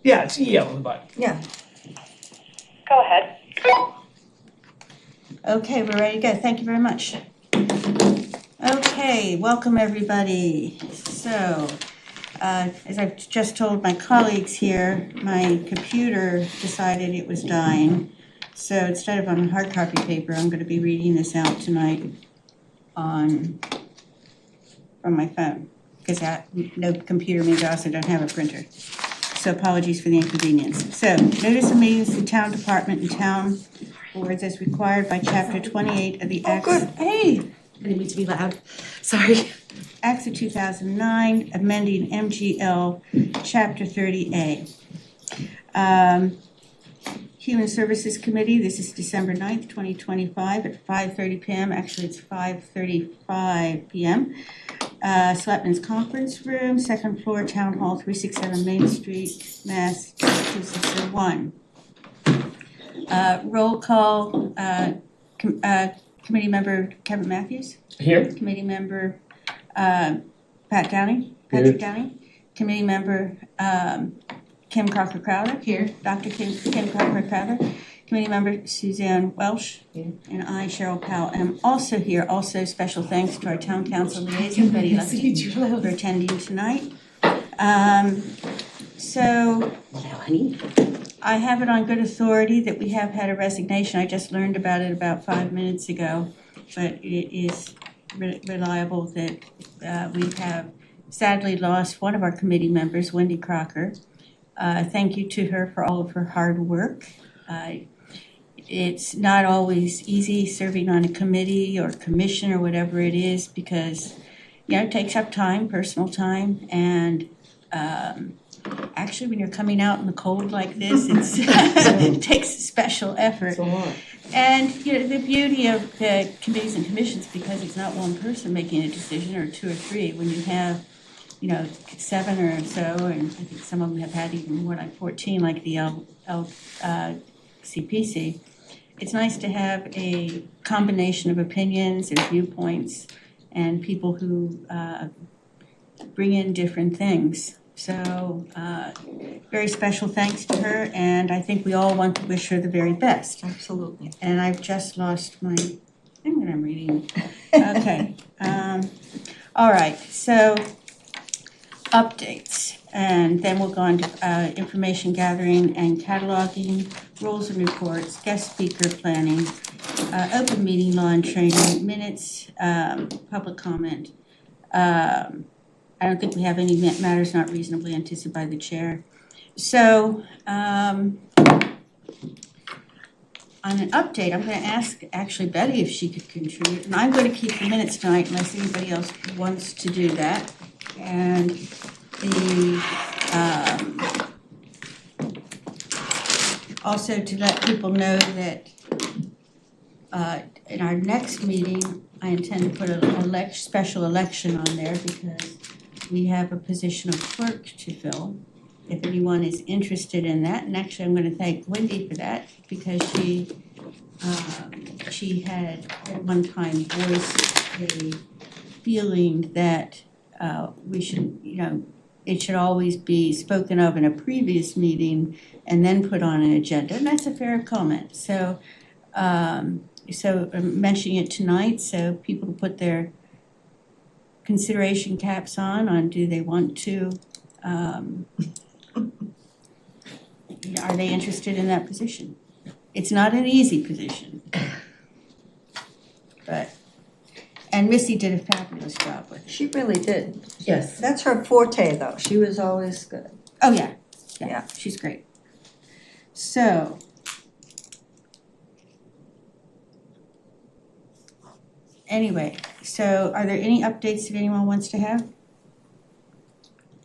Yeah, it's EL on the bottom. Yeah. Go ahead. Okay, we're ready to go. Thank you very much. Okay, welcome everybody. So, as I've just told my colleagues here, my computer decided it was dying. So instead of on hard copy paper, I'm going to be reading this out tonight from my phone, because no computer means I also don't have a printer. So apologies for the inconvenience. So notice of meetings, the town department and town boards as required by chapter 28 of the Acts. Good. Hey, I didn't mean to be loud. Sorry. Acts of 2009, amending MGL chapter 30A. Human Services Committee, this is December 9th, 2025 at 5:30 p.m. Actually, it's 5:35 p.m. Selectmen's Conference Room, second floor, Town Hall, 367 Main Street, Mass. 2601. Roll call, committee member Kevin Matthews, Here? committee member Patrick Downey, committee member Kim Crocker Crowder. Here. Dr. Kim Crocker Crowder. Committee member Suzanne Welsh. Here. And I, Cheryl Powell, am also here. Also, special thanks to our town council liaison, Betty Lusty, for attending tonight. So I have it on good authority that we have had a resignation. I just learned about it about 5 minutes ago, but it is reliable that we have sadly lost one of our committee members, Wendy Crocker. Thank you to her for all of her hard work. It's not always easy serving on a committee or commission or whatever it is because, it takes up time, personal time, and actually when you're coming out in the cold like this, it takes special effort. It's a lot. And, the beauty of the committees and commissions, because it's not one person making a decision or two or three, when you have 7 or so, and I think some of them have had even more like 14, like the CPC. It's nice to have a combination of opinions and viewpoints and people who bring in different things. So very special thanks to her, and I think we all want to wish her the very best. Absolutely. And I've just lost my thing that I'm reading. Okay. All right, so updates, and then we'll go on to information gathering and cataloging, rules and reports, guest speaker planning, open meeting law and training, minutes, public comment. I don't think we have any matters not reasonably anticipated by the chair. So on an update, I'm going to ask actually Betty if she could contribute, and I'm going to keep the minutes tonight unless anybody else wants to do that. And also to let people know that in our next meeting, I intend to put a special election on there because we have a position of clerk to fill. If anyone is interested in that, and actually I'm going to thank Wendy for that because she had at one time voiced a feeling that we should, it should always be spoken of in a previous meeting and then put on an agenda, and that's a fair comment. So, I'm mentioning it tonight so people put their consideration caps on do they want to, are they interested in that position? It's not an easy position, and Missy did a fabulous job with it. She really did. Yes. That's her forte, though. She was always good. Oh, yeah, Yeah. she's great. So, anyway, so are there any updates that anyone wants to have?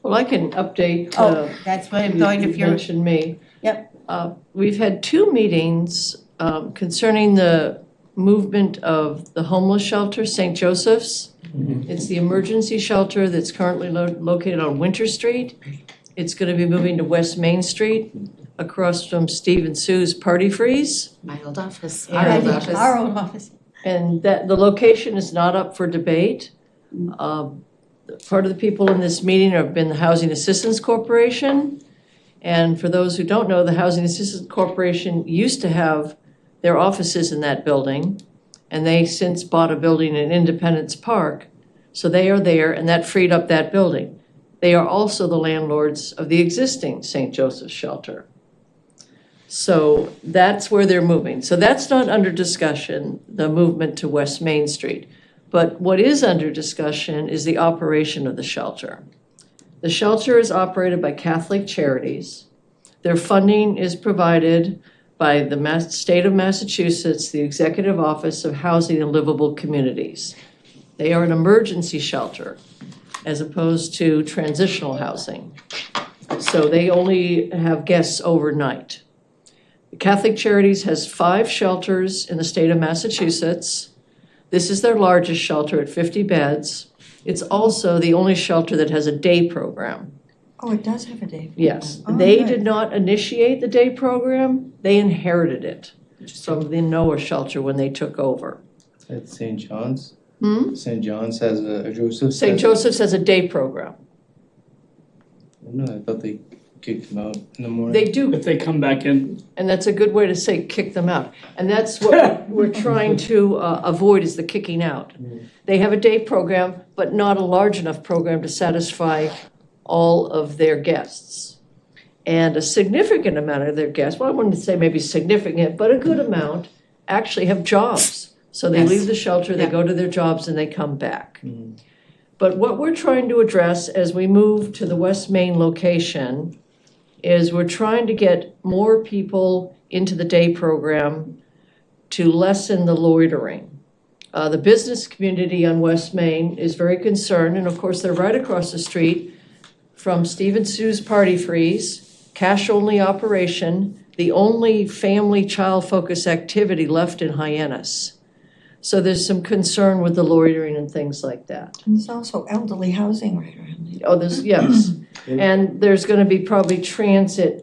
Well, I can update. That's what I'm going if You you're, mentioned me. Yep. We've had 2 meetings concerning the movement of the homeless shelter, St. Joseph's. It's the emergency shelter that's currently located on Winter Street. It's going to be moving to West Main Street across from Steve and Sue's Party Freeze. My old office. Our old office. our old office. And that the location is not up for debate. Part of the people in this meeting have been the Housing Assistance Corporation And for those who don't know, the Housing Assistance Corporation used to have their offices in that building, and they since bought a building in Independence Park. So they are there, and that freed up that building. They are also the landlords of the existing St. Joseph's Shelter. So that's where they're moving. So that's not under discussion, the movement to West Main Street. But what is under discussion is the operation of the shelter. The shelter is operated by Catholic Charities. Their funding is provided by the state of Massachusetts, the Executive Office of Housing and Livable Communities. They are an emergency shelter as opposed to transitional housing. So they only have guests overnight. The Catholic Charities has 5 shelters in the state of Massachusetts. This is their largest shelter at 50 beds. It's also the only shelter that has a day program. Oh, it does have a day. Yes, Oh, they good. did not initiate the day program. They inherited it from the Noah shelter when they took over. At St. John's? Hmm? St. John's has a Joseph's? St. Joseph's has a day program. No, I thought they kicked them out in the morning. They do, If they come back in, and that's a good way to say kick them out. And that's what we're trying to avoid is the kicking out. They have a day program, but not a large enough program to satisfy all of their guests. And a significant amount of their guests, well, I wouldn't say maybe significant, but a good amount actually have jobs. So they Yes. leave the shelter, they Yeah. go to their jobs, and they come back. But what we're trying to address as we move to the West Main location is we're trying to get more people into the day program to lessen the loitering. The business community on West Main is very concerned, and of course, they're right across the street from Steve and Sue's Party Freeze, cash-only operation, the only family child-focused activity left in Hyannis. So there's some concern with the loitering and things like that. And there's also elderly housing right around there. Oh, there's, yes. And there's gonna be probably transit,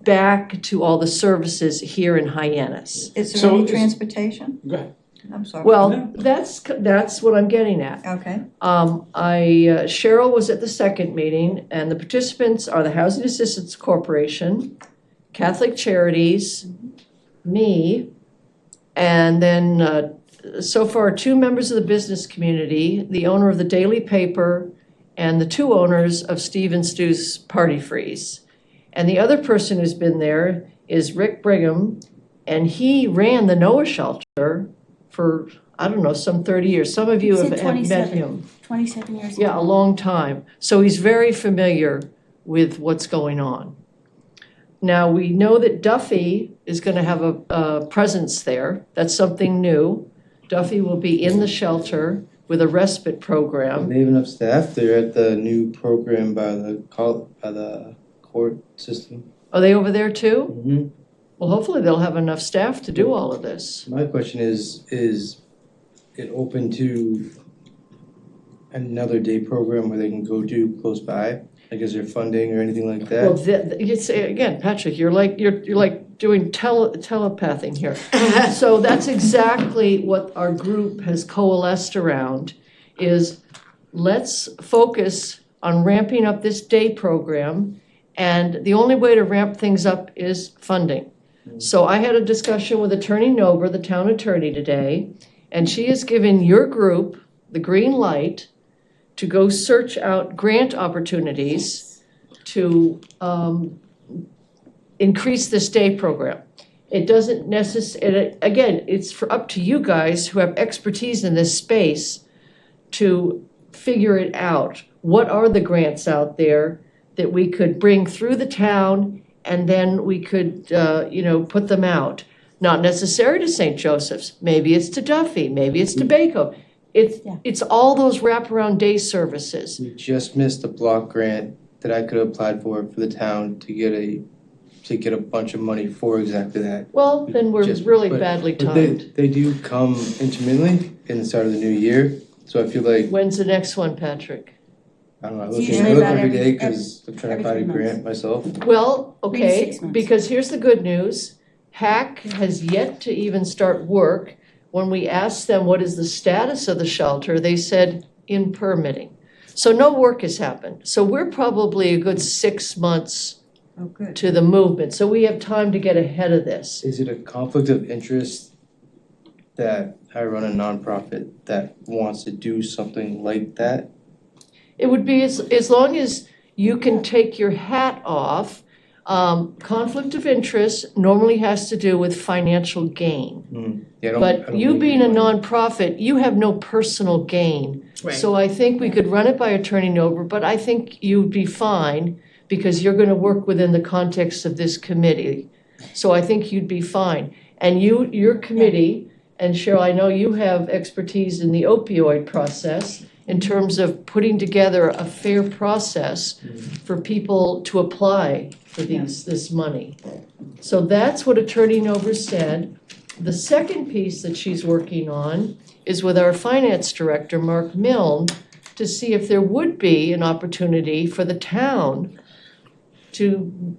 back to all the services here in Hyannis. Is there So any is- transportation? go ahead. I'm sorry. Well, that's what I'm getting at. Okay. Cheryl was at the second meeting, and the participants are the Housing Assistance Corporation, Catholic Charities, me, and then so far 2 members of the business community, the owner of the daily paper, and the 2 owners of Steve and Stu's Party Freeze. And the other person who's been there is Rick Brigham, and he ran the Noah shelter for, I don't know, some 30 years. Some of you He have said have met 27. him. 27 years ago. Yeah, a long time. So he's very familiar with what's going on. Now, we know that Duffy is going to have a presence there. That's something new. Duffy will be in the shelter with a respite Do program. they have enough staff? They're at the new program by the court system. Are they over there too? Mm-hmm. Well, hopefully they'll have enough staff to do all of this. My question is it open to another day program where they can go to close by? Like, is there funding or anything like Well, that? you say again, Patrick, you're like doing telepathing here. So that's exactly what our group has coalesced around is let's focus on ramping up this day program. And the only way to ramp things up is funding. So I had a discussion with Attorney Nober, the town attorney today, and she has given your group the green light to go search out grant opportunities to increase this day program. It doesn't necessarily, again, it's up to you guys who have expertise in this space to figure it out. What are the grants out there that we could bring through the town and then we could, put them out? Not necessary to St. Joseph's, maybe it's to Duffy, maybe it's to Baco. It's all those wraparound day services. We just missed a block grant that I could have applied for the town to get a bunch of money for exactly that. Well, then we're really But- badly But timed. they do come intermittently in the start of the new year, so I feel like, When's the next one, Patrick? I don't know, I It's look usually every about day because I'm trying to every find a 3 months. grant myself. Well, 3 to okay, 6 months. because here's the good news. HAC has yet to even start work. When we asked them what is the status of the shelter, they said in permitting. So no work has happened. So we're probably a good 6 months Oh, good. to the movement. So we have time to get ahead of this. Is it a conflict of interest that I run a nonprofit that wants to do something like that? It would be as long as you can take your hat off. Conflict of interest normally has to do with financial gain. Yeah, I don't But you make being a any money. nonprofit, you have no personal gain. Right. So I think we could run it by Attorney Nober, but I think you'd be fine because you're gonna work within the context of this committee. So I think you'd be fine. And your committee, and Cheryl, I know you have expertise in the opioid process in terms of putting together a fair process for people to apply for this money. So that's what Attorney Nober said. The second piece that she's working on is with our finance director, Mark Milne, to see if there would be an opportunity for the town to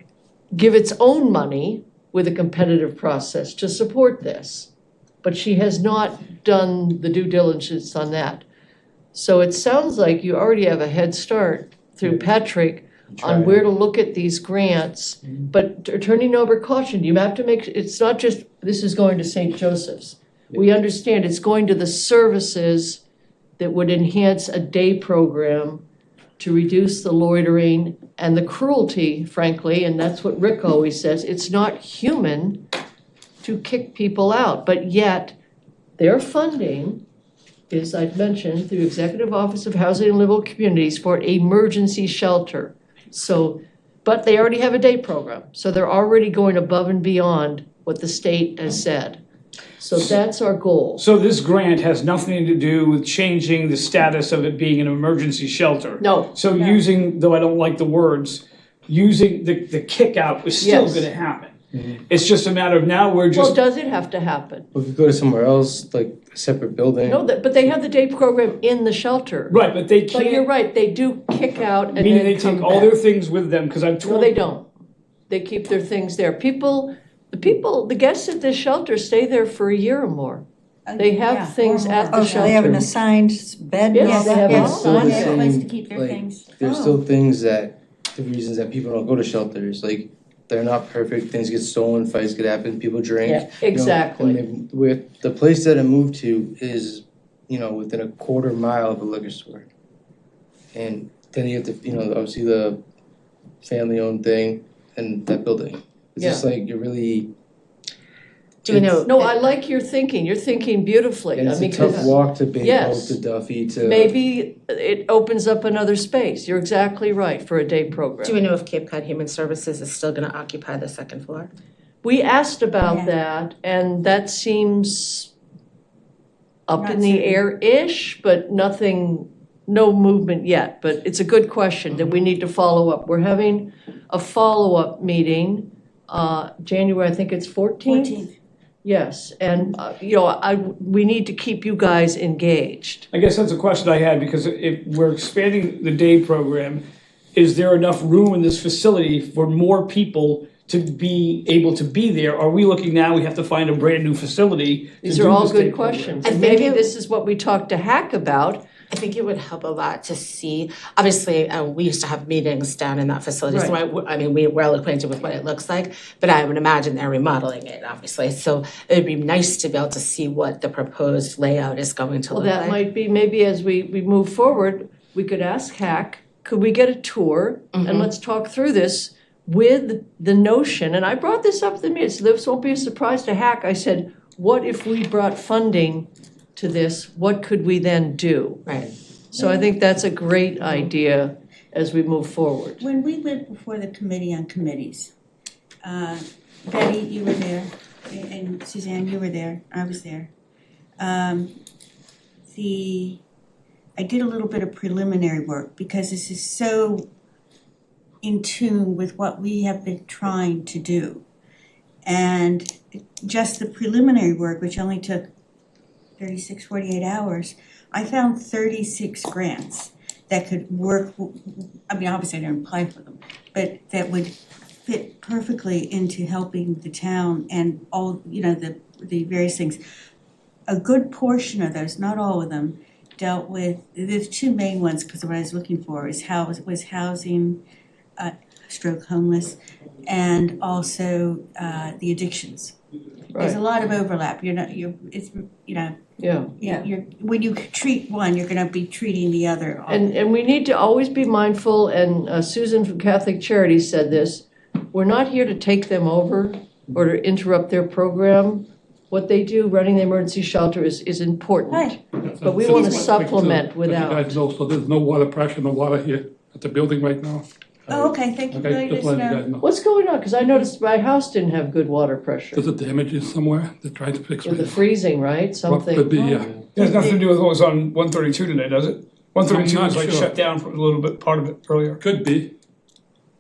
give its own money with a competitive process to support this. But she has not done the due diligence on that. So it sounds like you already have a head start through Patrick on where to look at these grants. But Attorney Nober cautioned, you have to make, it's not just, this is going to St. Joseph's. We understand it's going to the services that would enhance a day program to reduce the loitering and the cruelty, frankly, and that's what Rick always says, it's not human to kick people out, but yet their funding is, I've mentioned, through Executive Office of Housing and Livable Communities for an emergency shelter. So, but they already have a day program, so they're already going above and beyond what the state has said. So that's our goal. So this grant has nothing to do with changing the status of it being an emergency shelter? No, So using, though I don't like the words, using the kick out is still Yes. gonna happen. It's just a matter of now we're well, just, does it have to happen? We could go to somewhere else, like a separate building. No, but they have the day program in the shelter. right, but they But you're can't, right, they do kick out and then meaning they come take all back. their things with them, because I'm No, told. they don't. They keep their things there. The guests at this shelter stay there for a year or more. They have things at the Oh, so they have an shelter. assigned bed? Yes, and they all have that? an It's still the Yeah. same, Place to keep their like, things. there's still things that, the reasons that people don't go to shelters, like, they're not perfect, things get stolen, fights could happen, people drink. Yeah, exactly. And with, the place that I moved to is, within a quarter mile of a liquor store. And then you have to, obviously the family-owned thing and that building. It's just like, you're really. Do we know? No, I like your thinking. You're thinking beautifully. And I it's a mean, tough 'cause walk to Bay Yes. Hill, to Duffy, to. maybe it opens up another space. You're exactly right for a day program. Do we know if Cape Cod Human Services is still gonna occupy the second floor? We asked about Yeah. that, and that seems up Not in the certain. air-ish, but nothing, no movement yet. But it's a good question that we need to follow up. We're having a follow-up meeting, January, I think it's 14th? Yes, and, we need to keep you guys engaged. I guess that's a question I had, because if we're expanding the day program, is there enough room in this facility for more people to be able to be there? Are we looking now, we have to find a brand new facility to These do are all this day good program? questions. I And think maybe it- this is what we talked to Hack about. I think it would help a lot to see, obviously, we used to have meetings down in that facility, so I mean, we're well acquainted with what it looks like, but I would imagine they're remodeling it, obviously, so it'd be nice to be able to see what the proposed layout is going to Well, look that like. might be, maybe as we move forward, we could ask Hack, could we get a tour? And let's talk through this with the notion, and I brought this up to the meeting, so this won't be a surprise to Hack. I said, what if we brought funding to this? What could we then do? Right. So I think that's a great idea as we move forward. When we went before the Committee on Committees, Betty, you were there, and Suzanne, you were there, I was there. I did a little bit of preliminary work because this is so in tune with what we have been trying to do. And just the preliminary work, which only took 36, 48 hours, I found 36 grants that could work, I mean, obviously I didn't apply for them, but that would fit perfectly into helping the town and all, the various things. A good portion of those, not all of them, dealt with, there's two main ones, because what I was looking for was housing, stroke homeless, and also the addictions. There's a lot of overlap. When you treat one, you're gonna be treating the other. And we need to always be mindful, and Susan from Catholic Charities said this, we're not here to take them over or to interrupt their program. What they do, running the emergency shelter is important. Right. But we want to supplement without. You guys know, so there's no water pressure, no water here at the building right now. Oh, okay, thank you for letting Just us letting you know. guys know. What's going on? Because I noticed my house didn't have good water pressure. There's a damages somewhere, they're trying to fix With the it. freezing, right? What Something. could be, yeah. It has nothing to do with what was on 132 today, does it? 132 I'm was not like sure. shut down for a little bit, part of it earlier. Could be,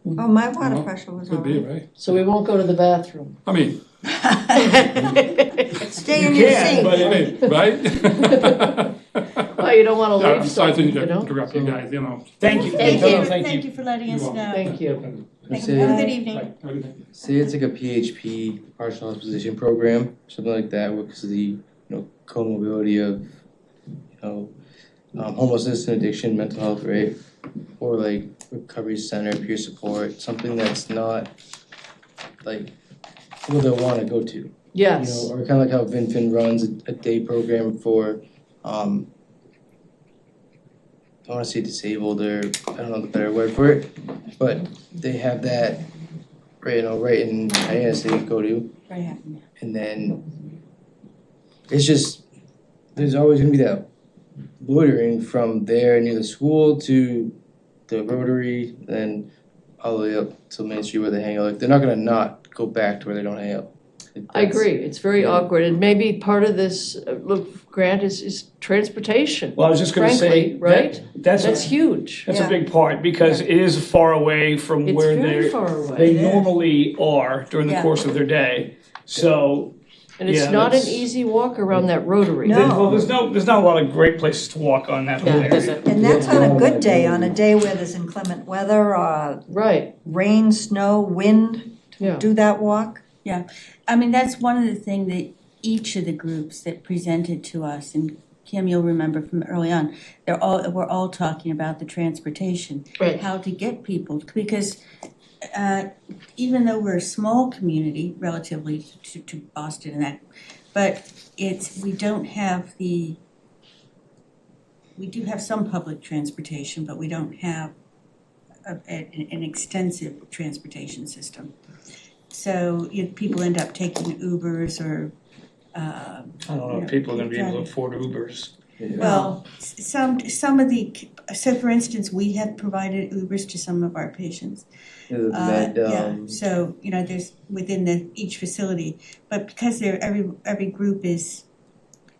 Oh, my water No, pressure was all could be, right. right? So we won't go to the bathroom. I mean, Stay You in your can, seat. but I mean, right? Well, you don't want to Yeah, leave besides, something, you you know? interrupt you guys, you know. thank you. Thank No, you, no, thank you for letting us You're know. Thank you. Have Say, a good evening. Right, everything. say it's like a PHP, partial hospitalization program, something like that, because of the, comorbidity of, homelessness and addiction, mental health, right? Or like recovery center, peer support, something that's not like people they'll want to go to. Yes. Or kind of like how VinFin runs a day program for, I want to say disabled, or I don't know the better word for it, but they have that, right in Hyannis they go to, Right. and then it's just, there's always gonna be that loitering from there near the school to the Rotary, then all the way up to Main Street where they hang out. Like, they're not gonna not go back to where they don't hang out. I agree. It's very awkward. And maybe part of this, grant is transportation. Well, I was just gonna say, Frankly, right? that's That's huge. That's a Yeah. big part, because it is far away from It's where very far away. they normally are during the Yeah. course of their day. So, And it's Yeah, not an that's- easy walk around that rotary. No. there's not a lot of great places to walk on that whole Yeah, area. there's a, And that's on a good day, on a day where there's inclement weather, or Right, rain, snow, wind, yeah. do that walk. I mean, that's one of the things that each of the groups that presented to us, and Kim, you'll remember from early on, we're all talking about the transportation. Right. How to get people, because even though we're a small community relatively to Boston and that, but we do have some public transportation, but we don't have an extensive transportation system. So people end up taking Ubers or, I don't know if people are gonna be able to afford Ubers. well, some of the, so for instance, we have provided Ubers to some of our patients. So, there's within each facility, but because every group is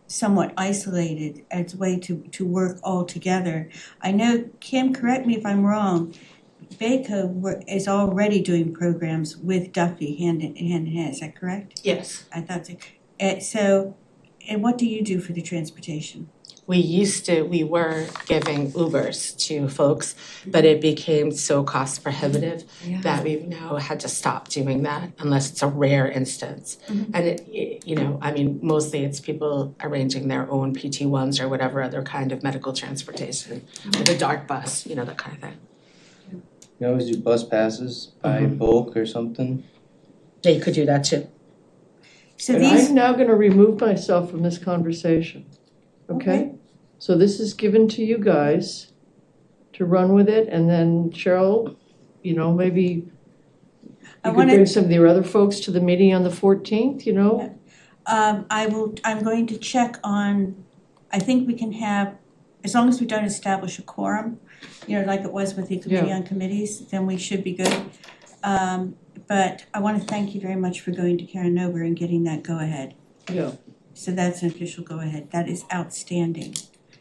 somewhat isolated as a way to work all together. I know, Kim, correct me if I'm wrong, Bayco is already doing programs with Duffy hand in hand, is that correct? yes. I thought so. So, and what do you do for the transportation? We were giving Ubers to folks, but it became so cost prohibitive Yeah. that we've now had to stop doing that unless it's a rare instance. Mhm. And mostly it's people arranging their own PT-1s or whatever other kind of medical transportation, with a dark bus, that kind of thing. You always do bus passes by bulk or something. Yeah, you could do that too. So And these, I'm now gonna remove myself from this conversation, okay? So this is given to you guys to run with it, and then Cheryl, maybe I you could wanna- bring some of your other folks to the meeting on the 14th, I'm going to check on, I think we can have, as long as we don't establish a quorum, like it was with the Committee on Committees, then we should be good. But I want to thank you very much for going to Karen Nober and getting that go-ahead. Yeah. So that's an official go-ahead. That is outstanding.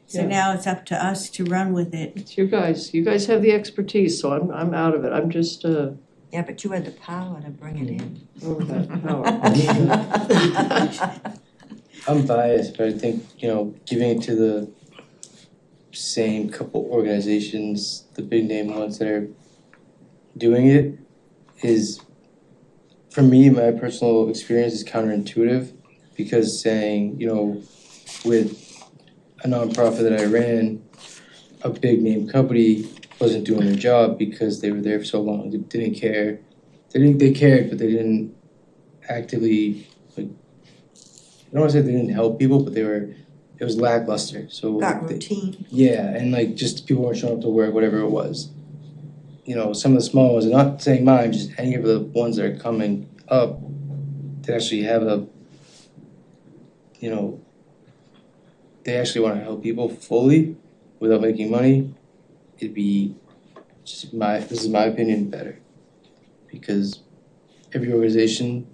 So Yeah. now it's up to us to run with it. It's you guys have the expertise, so I'm out of it, I'm just, Yeah, but you had the power to bring it in. over that power. I'm biased, but I think, giving it to the same couple organizations, the big name ones that are doing it, is, for me, my personal experience is counterintuitive, because saying, with a nonprofit that I ran, a big name company, wasn't doing their job because they were there for so long. They didn't care. They cared, but they didn't actively, like, I don't want to say they didn't help people, but it was lackluster. So Got like, routine. yeah, and like just people weren't showing up to work, whatever it was. You know, some of the small ones, I'm not saying mine, just any of the ones that are coming up that actually have they actually want to help people fully without making money, it'd be this is my opinion, better. Because every organization,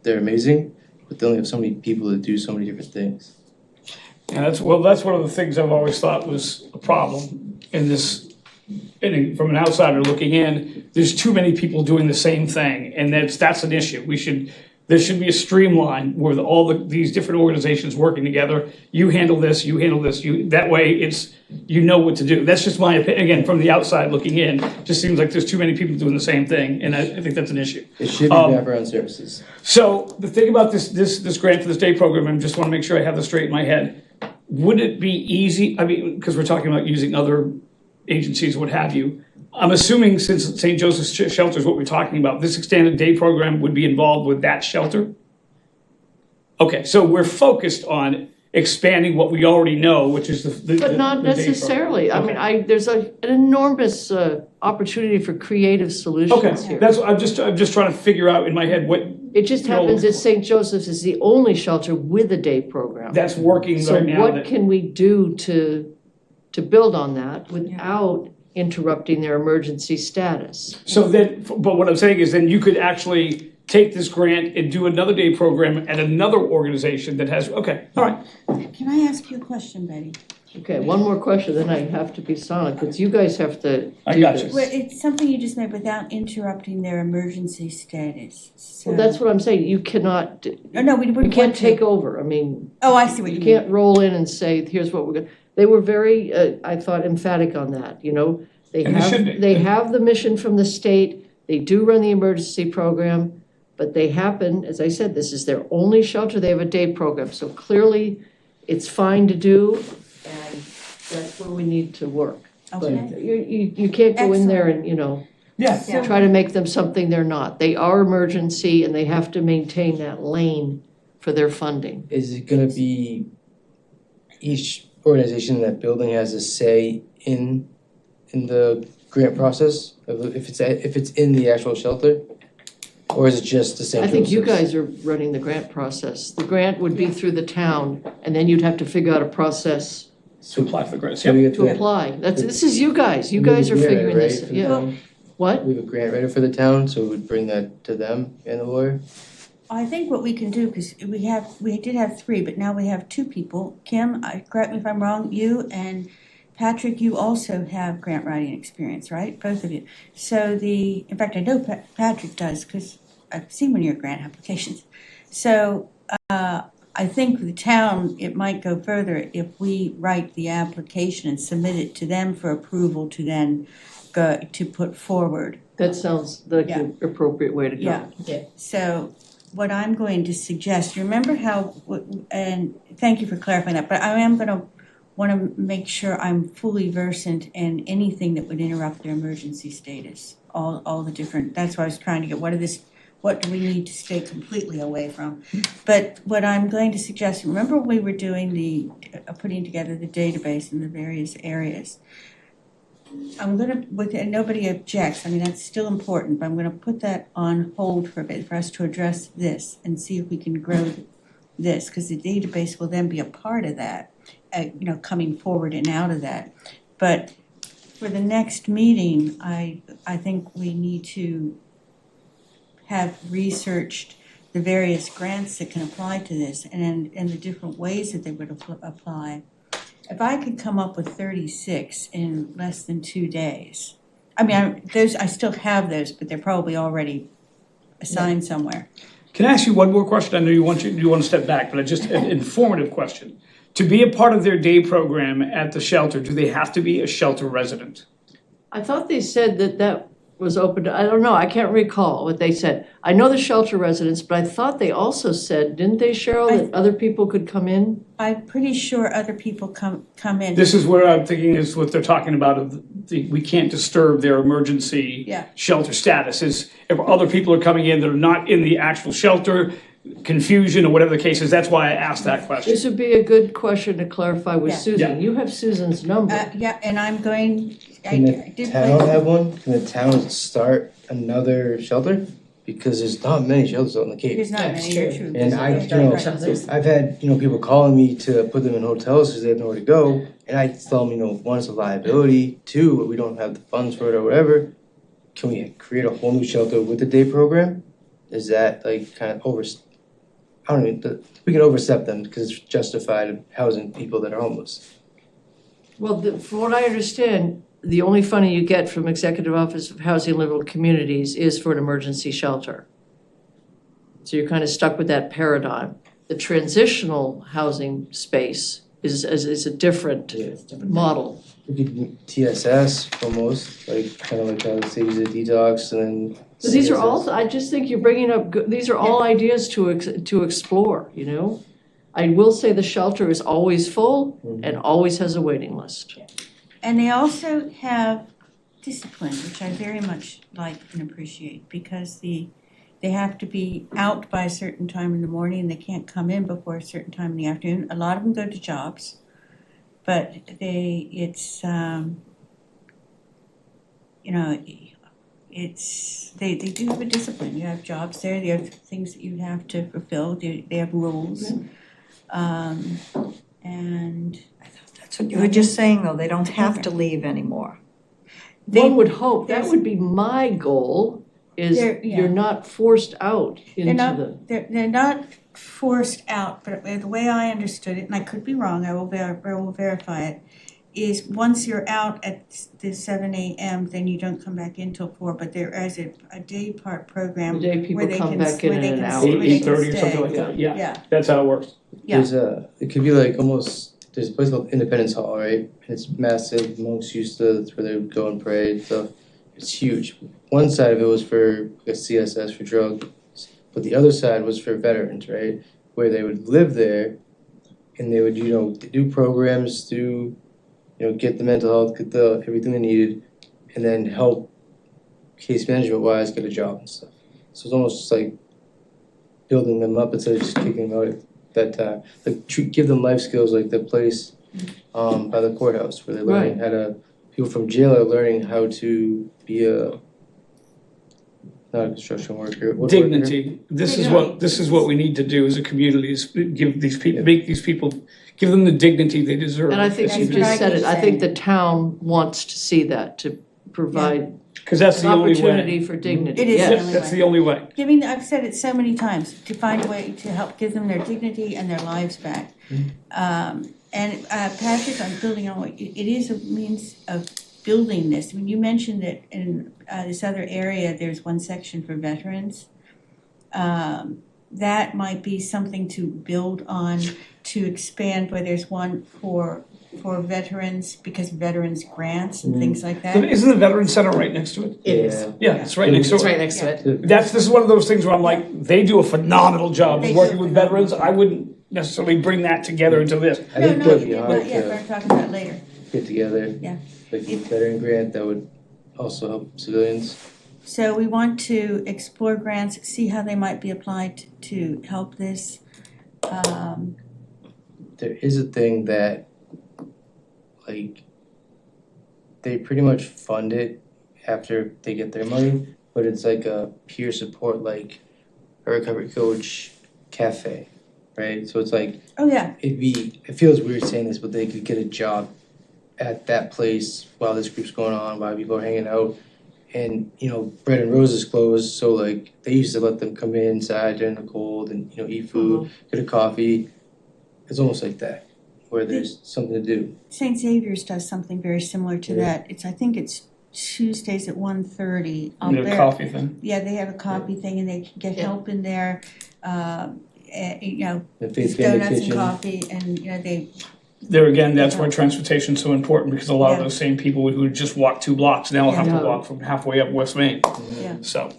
they're amazing, but they only have so many people that do so many different things. And that's one of the things I've always thought was a problem in this, from an outsider looking in, there's too many people doing the same thing, and that's an issue. There should be a streamline where these different organizations working together, you handle this, that way you know what to do. That's just my opinion, again, from the outside looking in, just seems like there's too many people doing the same thing, and I think that's an issue. It should be wraparound services. So the thing about this grant for this day program, I just wanna make sure I have this straight in my head. Would it be easy, I mean, because we're talking about using other agencies, what have you, I'm assuming since St. Joseph's Shelter is what we're talking about, this extended day program would be involved with that shelter? Okay, so we're focused on expanding what we already know, which is the But not the day program. necessarily. I mean, Okay. there's an enormous opportunity for creative solutions Okay, here. that's, I'm just trying to figure out in my head what, It just happens that St. Joseph's is the only shelter with a day program. that's working So right now. what that- can we do to build on that without interrupting their emergency status? So then, but what I'm saying is then you could actually take this grant and do another day program at another organization that has, okay, all right. Can I ask you a question, Betty? Okay, one more question, then I have to be silent, because you guys have to I do got you. this. Well, it's something you just made without interrupting their emergency status, so. Well, that's what I'm saying, you cannot, No, we you wouldn't can't want to. take over, I mean, Oh, I see what you you mean. can't roll in and say, here's what we're gonna, they were very, I thought, emphatic on that, you know? And they should be. They have the mission from the state, they do run the emergency program, but they happen, as I said, this is their only shelter, they have a day program, so clearly it's fine to do, and that's where we need to work. Okay. But you can't go in there and, Yeah. So- try to make them something they're not. They are emergency and they have to maintain that lane for their funding. Is it gonna be each organization in that building has a say in the grant process? If it's in the actual shelter? Or is it just the St. I think you Joseph's? guys are running the grant process. The grant would be through the town, and then you'd have to figure out a process To apply for the grants, So we yeah. get to apply. This is you guys. You guys are We have a grant, figuring this, right, for the yeah. town? What? We have a grant writer for the town, so we'd bring that to them and the lawyer? I think what we can do, because we did have 3, but now we have 2 people. Kim, correct me if I'm wrong, you and Patrick, you also have grant writing experience, right? Both of you. So in fact, I know Patrick does, because I've seen one of your grant applications. So I think for the town, it might go further if we write the application and submit it to them for approval to then go to put forward. That sounds like Yeah. the appropriate way to go. Yeah. So what I'm going to suggest, you remember how, and thank you for clarifying that, but I am going to want to make sure I'm fully versant in anything that would interrupt their emergency status. All the different, that's why I was trying to get, what do we need to stay completely away from? But what I'm going to suggest, remember we were doing putting together the database in the various areas. I'm gonna, and nobody objects, I mean, that's still important, but I'm gonna put that on hold for a bit, for us to address this and see if we can grow this, because the database will then be a part of that, coming forward and out of that. But for the next meeting, I think we need to have researched the various grants that can apply to this and the different ways that they would apply. If I could come up with 36 in less than 2 days, I mean, I still have those, but they're probably already assigned somewhere. Can I ask you one more question? I know you want to step back, but just an informative question. To be a part of their day program at the shelter, do they have to be a shelter resident? I thought they said that was open, I don't know, I can't recall what they said. I know the shelter residents, but I thought they also said, didn't they, Cheryl, that other people could come in? I'm pretty sure other people come in. This is where I'm thinking is what they're talking about, of we can't disturb their emergency Yeah. shelter status, is if other people are coming in that are not in the actual shelter, confusion or whatever the case is, that's why I asked that question. This would be a good question to clarify with Yeah. Susan. Yeah. You have Susan's number. Yeah, and I'm going, I Can did the place. town have one? Can the town start another shelter? Because there's not many shelters on the Cape. There's not That's many, true. you're true. And I, Right, you know, right. I've had, people calling me to put them in hotels because they have nowhere to go. And I tell them, one, it's a liability, two, we don't have the funds for it or whatever. Can we create a whole new shelter with the day program? Is that like kind of we can overstep them because it's justified housing people that are homeless. Well, from what I understand, the only funding you get from Executive Office of Housing and Livable Communities is for an emergency shelter. So you're kind of stuck with that paradigm. The transitional housing space is a different model. We could TSS almost, like kind of like how the cities of detox and then. So these are CSS. all, I just think you're bringing up, these are all ideas to explore, I will say the shelter is always full and always has a waiting list. And they also have discipline, which I very much like and appreciate, because they have to be out by a certain time in the morning, and they can't come in before a certain time in the afternoon. A lot of them go to jobs, but they do have a discipline. You have jobs there, they have things that you have to fulfill, they have rules. And That's what you were just saying, though, they don't have to leave anymore. One would hope, that would be my goal, is They're- yeah. you're not forced out into they're not forced out, but the way I understood it, and I could be wrong, I will verify it, is once you're out at the 7 a.m., then you don't come back in till 4, but there is a day part program The day people where they come can, back in where they an can, hour. where they can 8:30 or something like stay. that, yeah, Yeah, that's how it works. yeah. There's it could be like almost, there's a place called Independence Hall, right? And it's massive, monks used to, that's where they would go and pray and stuff. It's huge. One side of it was for a CSS for drugs, but the other side was for veterans, right? Where they would live there and they would, do programs, get the mental health, get the everything they needed, and then help case management wise get a job and stuff. So it's almost just like building them up instead of just kicking them out at that time. Like give them life skills like the place by the courthouse where they're learning how to, people from jail are learning how to be not a construction worker. What worker? Dignity, this is what we need to do as a community, is give these people, give them the dignity they deserve. And I think That's you what just I said keep it, I think saying. the town wants to see that, to provide Because that's the only opportunity way. for dignity, It is yes. the Yep, only that's way. the only way. I've said it so many times, to find a way to help give them their dignity and their lives back. Patrick, I'm building on what, it is a means of building this. I mean, you mentioned that in this other area, there's one section for veterans. That might be something to build on, to expand where there's one for veterans, because veterans grants and things like that. Isn't the Veterans Center right next to it? It is. Yeah, it's right next to It's it. right next to it. This is one of those things where I'm like, they do a phenomenal job They of do working a with phenomenal veterans. I wouldn't necessarily bring that together into this. I think that'd be hard Not yet, to we're talking about later. get together. Yeah. Like a veteran grant that would also help civilians. So we want to explore grants, see how they might be applied to help this. There is a thing that, like, they pretty much fund it after they get their money, but it's like a peer support, like a recovery coach cafe, right? So it's like, Oh, yeah, it feels weird saying this, but they could get a job at that place while this group's going on, while people are hanging out. And, Bread and Roses closed, so like, they used to let them come inside during the cold and, eat food, get a coffee. It's almost like that, where there's something to do. St. Xavier's does something very similar to Yeah. that. I think it's Tuesdays at 1:30. The coffee thing. Yeah, they have a coffee thing and they can get Yeah. help in there, The there's Faith Family donuts and Kitchen. coffee and, they there again, that's where transportation's so important, because a lot of Yeah. those same people who just walk 2 blocks now have Yeah. to walk from halfway up West Main. Yeah. So,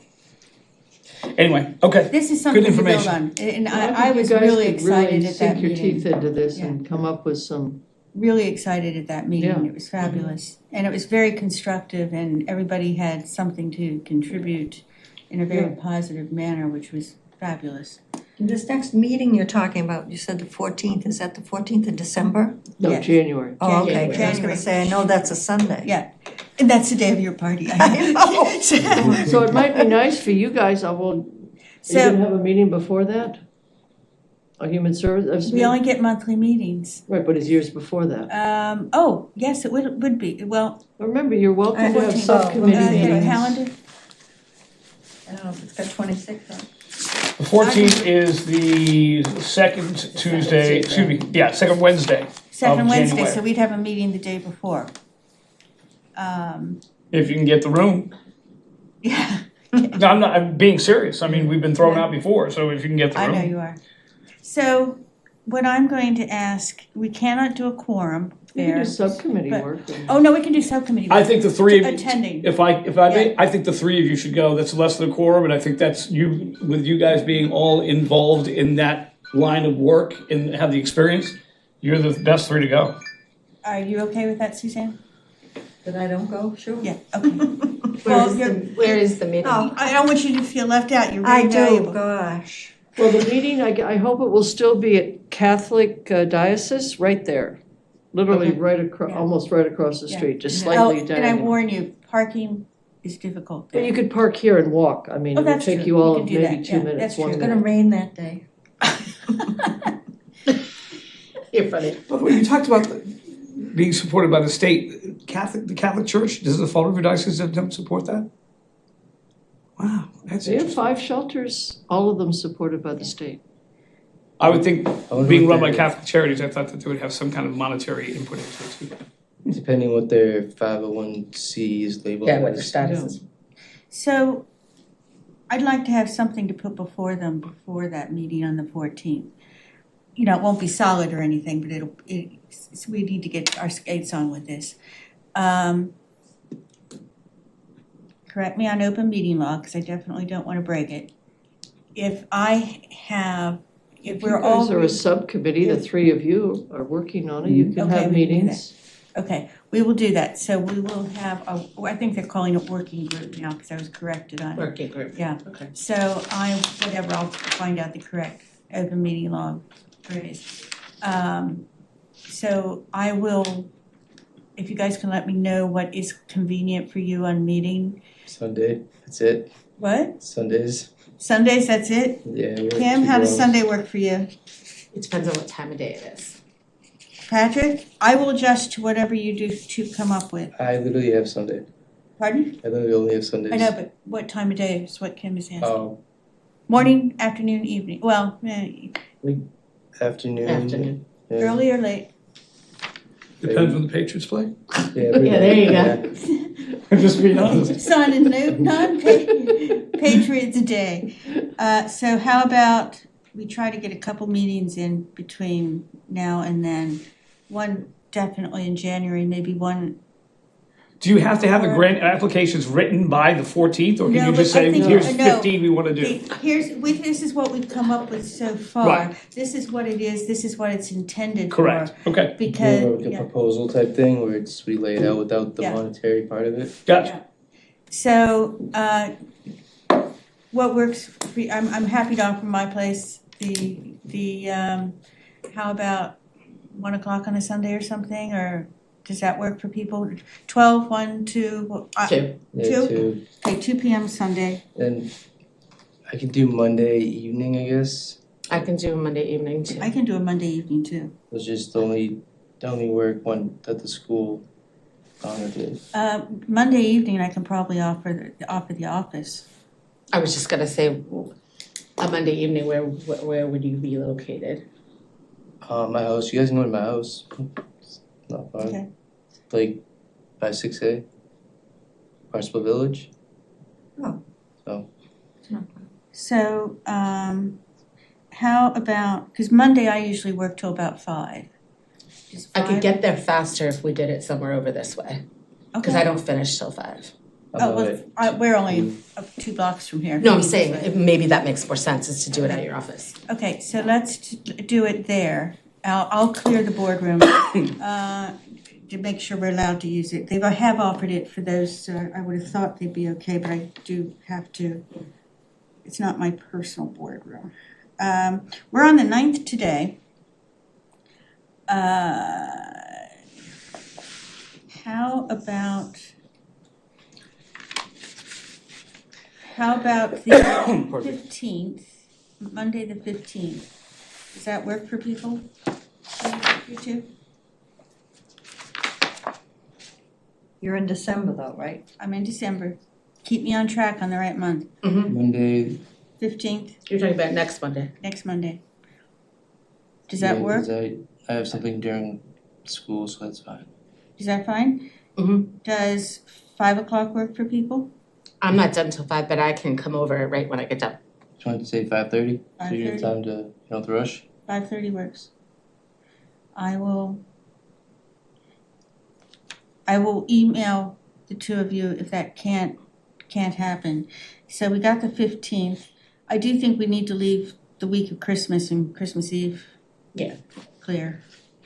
anyway, okay. This is something to build information. on, and Well, I think you was guys really could excited at that sink your meeting. teeth into this Yeah. and come up with some, Really excited at that meeting, Yeah. it was fabulous. And it was very constructive, and everybody had something to contribute in a very positive manner, which was fabulous. This next meeting you're talking about, you said the 14th, is that the 14th of December? no, Yes. January. Oh, okay, January. 'cause I was gonna say, I know that's a Sunday. Yeah, and that's the day of your party. I know. So it might be nice for you guys, are you So gonna have a meeting before that? A human service? we only get monthly meetings. Right, but it's years before that. Oh, yes, it would be, well, Remember, you're welcome to have 14th. subcommittee Oh, the meetings. calendar, I don't know if it's got 26 on it. The 14th is the second Tuesday, excuse me, yeah, second Wednesday. second Of Wednesday, January. so we'd have a meeting the day before. If you can get the room. Yeah, No, I'm being serious. I mean, we've been thrown out before, so if you can get the I room. know you are. So what I'm going to ask, we cannot do a quorum You can there. do subcommittee but- work. Oh, no, we can do subcommittee. I work. think the three of you, Attending. if I may, I think the three of you should go. That's less than a quorum, and I think that's you, with you guys being all involved in that line of work and have the experience, you're the best three to go. Are you okay with that, Suzanne? That I don't go, sure. Yeah, okay. Well, Where is the meeting? Oh, I don't want you to feel left out, you're I really do, valuable. gosh. Well, the meeting, I hope it will still be at Catholic Diocese, right there. Literally right across, Yeah. almost right across the Yeah. street, just Oh, slightly and I diagonal. warn you, parking is difficult But there. you could park here and walk. I mean, Oh, it would that's take true. you all You of can do maybe that. 2 Yeah, minutes, that's 1 true. It's minute. gonna rain that day. You're funny. By the way, you talked about being supported by the state. The Catholic Church, does the Fall River Diocese don't support that? Wow, that's They have interesting. 5 shelters, all of them supported by the state. I would think, wonder being what run by their- Catholic Charities, I thought that they would have some kind of monetary input into it too. Depending what their 501c is labeled Yeah, what the as. status is. So I'd like to have something to put before them before that meeting on the 14th. You know, it won't be solid or anything, but we need to get our skates on with this. Correct me on open meeting law, because I definitely don't want to break it. If If we're you all. guys are a subcommittee, the 3 of you are working on it, you can Okay, have we can do meetings. Okay, we will do that. So we will have, I think they're calling it working group now, because I was corrected on it. Working group. Yeah. Okay. So I'll find out the correct open meeting law phrase. So I will, if you guys can let me know what is convenient for you on meeting. Sunday, that's it. What? Sundays, Sundays, that's it? yeah. we have Kim, 2 how does girls. Sunday work for you? It depends on what time of day it is. Patrick, I will adjust to whatever you do to come up with. I literally have Sunday. Pardon? I literally only have Sundays. I know, but what time of day is what Kim is asking? Oh, Morning, afternoon, evening, well, afternoon. Afternoon. Yeah. early or late? Depends when the Patriots play. Yeah, every Yeah, day, there you go. I'm just being honest. It's on a non-Patriots Day. So how about we try to get a couple meetings in between now and then? One definitely in January, maybe one. Do you have to have the grant applications written by the 14th, or can No, you just but I say, think- here's no. 15 we want to do? This is what we've come up with so far. Right. This is what it is, this is what it's intended for. Correct, okay, Because, More of like a proposal type thing where we lay it out without the Yeah. monetary part of it. gotcha. So, what works for you, I'm happy to offer my place, how about 1 o'clock on a Sunday or something, or does that work for people? 12, 1, 2? 2. Yeah, Two? too. Okay, 2 p.m. Sunday. And I could do Monday evening, I guess. I can do Monday evening too. I can do a Monday evening too. It's just the only work one that the school on it is. Monday evening, I can probably offer the office. I was just gonna say, a Monday evening, where would you be located? My house, you guys can go to my house. It's not far. Okay. Like by 6A. Barnstable Village. So, how about, because Monday I usually work till about 5. Just I could 5? get there faster if we did it somewhere over this way, because I don't finish till 5. Oh, well, we're only 2 blocks from here. No, I'm saying maybe that makes more sense is to do it at your office. Okay, so let's do it there. I'll clear the boardroom to make sure we're allowed to use it. They have offered it for those, I would have thought they'd be okay, but I do have to, it's not my personal boardroom. We're on the 9th today. How about the 15th, Monday the 15th? Does that work for people? You two? You're in December though, right? I'm in December. Keep me on track on the right month. Monday. 15th, You're talking about next Monday. next Monday. Does that yeah, work? 'cause I have something during school, so that's fine. Is that fine? Does 5 o'clock work for people? I'm not done till 5, but I can come over right when I get done. Just wanted to say 5:30, so you have 5:30? time to, you know, to rush. 5:30 works. I will email the two of you if that can't happen. So we got the 15th. I do think we need to leave the week of Christmas and Christmas Eve. Yeah. Clear.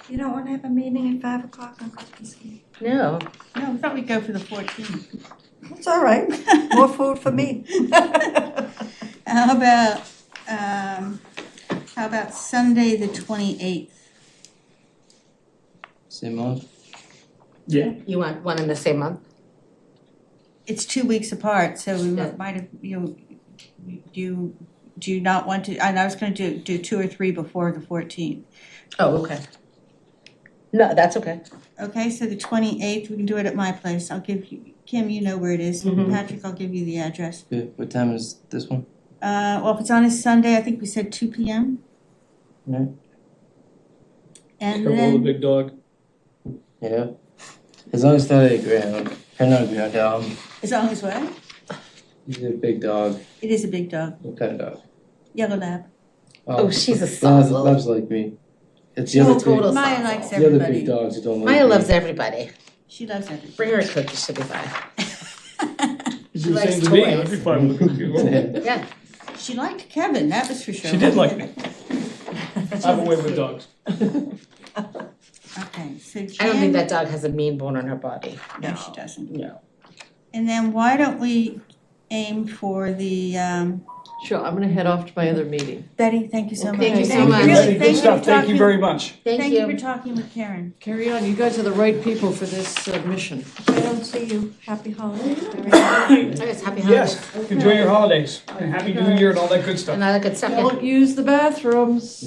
You don't want to have a meeting at 5 o'clock on Christmas Eve? No. No, we thought we'd go for the 14th. It's all right. More food for me. How about Sunday the 28th? Same month. Yeah. You want one in the same month? It's 2 weeks apart, so we Yeah. might have, do you not want to, and I was gonna do 2 or 3 before the 14th. Oh, okay. No, that's okay. Okay, so the 28th, we can do it at my place. I'll give you, Kim, you know where it is. Patrick, I'll give you the address. Good. What time is this one? Well, if it's on a Sunday, I think we said 2 p.m. Right. And Careful of the then, big dog. Yeah. As long as it's not a ground. Or not a ground, as long as what? he's a big dog. It is a big dog, What kind of dog? yellow lab. Oh, she's a Loves, sozzle. loves like me. It's the She's a other total big, Maya sozzle. likes the other everybody. big dogs that don't like Maya me. loves everybody. She loves everybody. Bring her a cookie, she'll be fine. You She do the likes same to me, I'd toys. be fine with a cookie. Yeah. She liked Kevin, that was for sure. She did like me. I have a way with dogs. Okay, so I don't think Jan, that dog has a mean bone on her body. no, she doesn't. No. And then why don't we aim for the, Sure, I'm gonna head off to my other meeting. Betty, thank you so much. Thank you so Thank much. really- Betty, good thank stuff, for thank you talking- very much. Thank Thank you for you. talking with Karen. Carry on, you guys are the right people for this mission. If I don't see you, happy holidays. Yes, happy holidays. Yes, enjoy your holidays, and happy new year and all that good stuff. And all that good stuff. Don't use the bathrooms.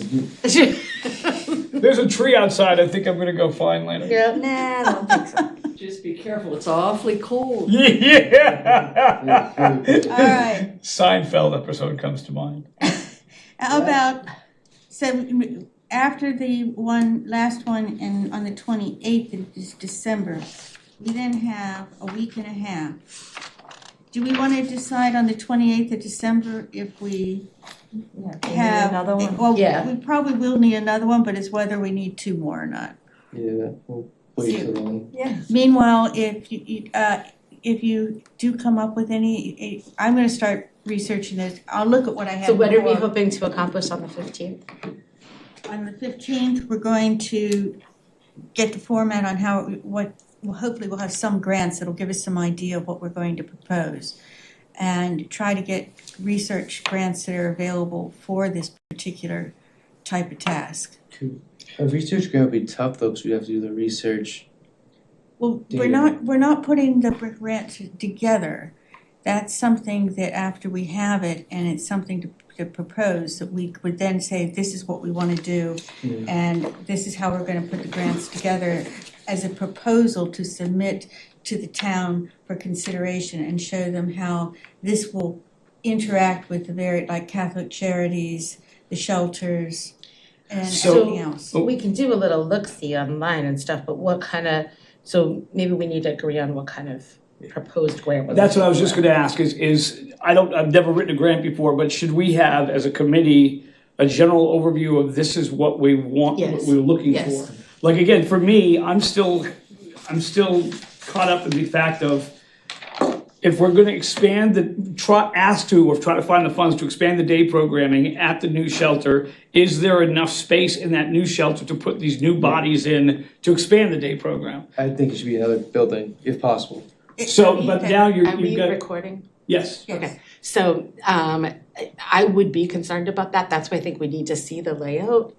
There's a tree outside I think I'm gonna go find later. Yeah. Nah, I don't think so. Just be careful, it's awfully cold. Yeah. All right, Seinfeld episode comes to mind. how about, so after the last one on the 28th of December, we then have a week and a half. Do we want to decide on the 28th of December if we have? Another one. Well, Yeah. we probably will need another one, but it's whether we need 2 more or not. Yeah, we'll wait till then. Yeah. Meanwhile, if you do come up with any, I'm gonna start researching this. I'll look at what I had So what are we before. hoping to accomplish on the 15th? On the 15th, we're going to get the format on hopefully we'll have some grants that'll give us some idea of what we're going to propose. And try to get research grants that are available for this particular type of task. A research grant would be tough though, because we have to do the research. Well, Yeah. we're not putting the grant together. That's something that after we have it and it's something to propose, that we would then say, this is what we want to do. Mm. And this is how we're going to put the grants together as a proposal to submit to the town for consideration and show them how this will interact with the like Catholic Charities, the shelters, and So- everything else. We can do a little look-see online and stuff, but what kind of, so maybe we need to agree on what kind of proposed grant. That's what I was just gonna ask, is, I've never written a grant before, but should we have, as a committee, a general overview of this is what we want, what Yes. we're looking Yes. for? like, again, for me, I'm still caught up in the fact of, if we're gonna expand try to find the funds to expand the day programming at the new shelter, is there enough space in that new shelter to put these new bodies in to expand the day program? I think it should be another building, if possible. So, but now Are you've we got, recording? yes. Okay, so I would be concerned about that. That's why I think we need to see the layout.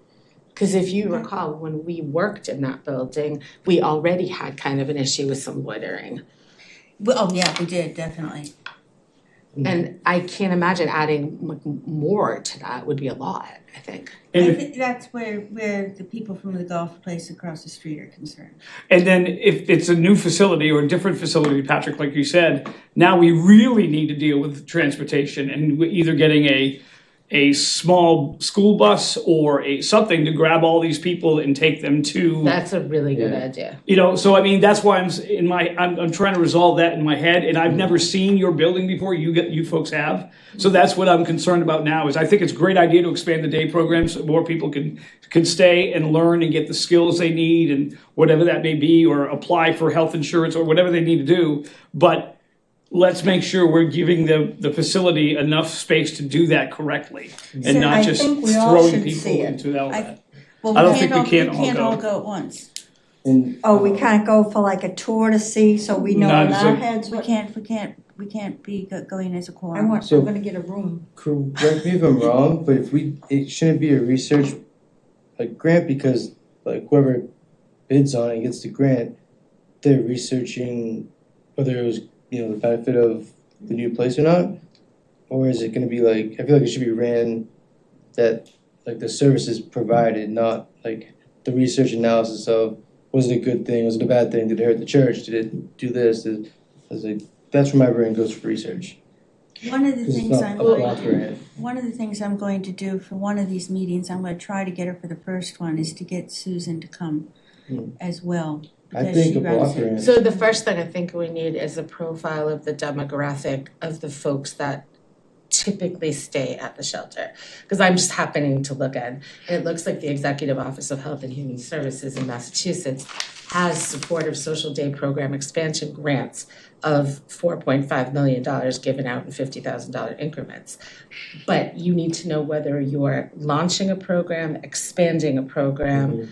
Because if you recall, when we worked in that building, we already had kind of an issue with some loitering. Well, oh, yeah, we did, definitely. And I can't imagine adding more to that would be a lot, I think. I And think that's where the people from the golf place across the street are concerned. then if it's a new facility or a different facility, Patrick, like you said, now we really need to deal with transportation and we're either getting a small school bus or something to grab all these people and take them to. That's a really good Yeah. idea. You know, so I mean, that's why I'm trying to resolve that in my head, and I've never seen your building before, you folks have. So that's what I'm concerned about now, is I think it's a great idea to expand the day program so more people can stay and learn and get the skills they need and whatever that may be, or apply for health insurance or whatever they need to do. But let's make sure we're giving the facility enough space to do that correctly and So not I just think we all throwing should people see it. into all that. Well, I don't think we can't all all go. go at once. And Oh, we can't go for like a tour to see, so we know No, in it's our like- heads We what, can't be going as a I quorum. want, So- I'm gonna get a room. correct me if I'm wrong, but it shouldn't be a research like grant, because like whoever bids on it gets the grant, they're researching whether it was, the benefit of the new place or not? Or is it gonna be like, I feel like it should be ran that, like the services provided, not like the research analysis of, was it a good thing, was it a bad thing, did it hurt the church, did it do this, that's where my brain goes for research. One of the 'Cause it's things not I'm a going block to, grant. one of the things I'm going to do for one of these meetings, I'm gonna try to get her for the first one, is to get Susan to come as well. I because think she a runs block it. grant. So the first thing I think we need is a profile of the demographic of the folks that typically stay at the shelter. Because I'm just happening to look at, and it looks like the Executive Office of Health and Human Services in Massachusetts has supportive social day program expansion grants of $4.5 million given out in $50,000 increments. But you need to know whether you're launching a program, expanding a program,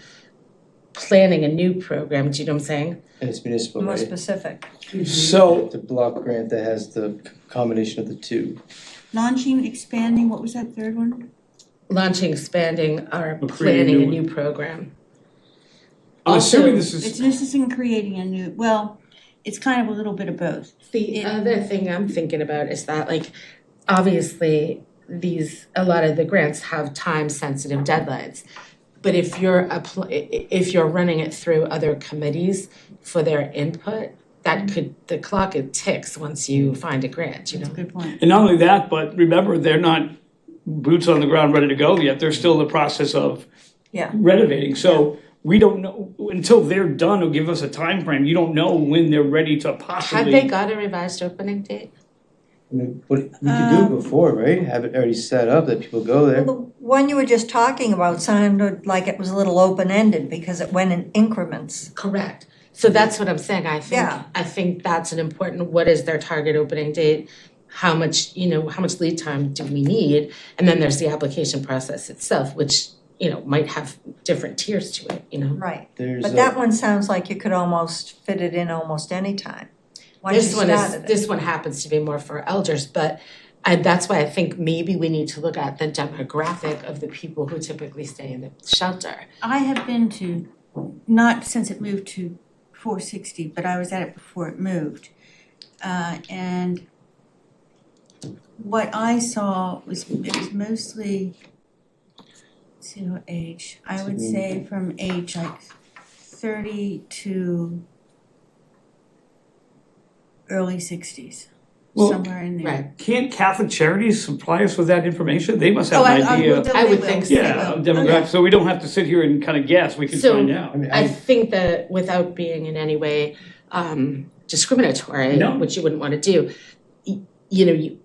planning a new program, do you know what I'm saying? And it's municipal, More right? specific. So, The block grant that has the combination of the two. Launching, expanding, what was that third one? Launching, expanding, or Or creating a planning a new new program. I'm assuming Also, this is. This isn't creating a new, well, it's kind of a little bit of both. The other thing I'm thinking about is that, like, obviously, a lot of the grants have time-sensitive deadlines. But if you're running it through other committees for their input, the clock it ticks once you find a grant, you know? Good point. And not only that, but remember, they're not boots on the ground ready to go yet. They're still in the process of Yeah. renovating. So we don't know, until they're done or give us a time frame. You don't know when they're ready to Had possibly. they got a revised opening date? I mean, we could do it before, right? Have it already set up that people go there. Well, the one you were just talking about sounded like it was a little open-ended because it went in increments. Correct. So that's what I'm saying. Yeah. I think that's an important, what is their target opening date? How much lead time do we need? And then there's the application process itself, which, might have different tiers to it, Right. There's But that one sounds like you could almost fit it in almost any time. Once This you one started it. this one happens to be more for elders, but that's why I think maybe we need to look at the demographic of the people who typically stay in the shelter. I have been to, not since it moved to 460, but I was at it before it moved. And what I saw was, it was mostly, let's see what age, I would say from age like 30 to early 60s, Well, somewhere in there. Right. Can't Catholic Charities supply us with that information? They must have an idea. I would think so. Yeah, of demographics, so we don't have to sit here and kind of guess, we can So- find out. I mean, I think that without being in any way discriminatory, No. which you wouldn't want to do,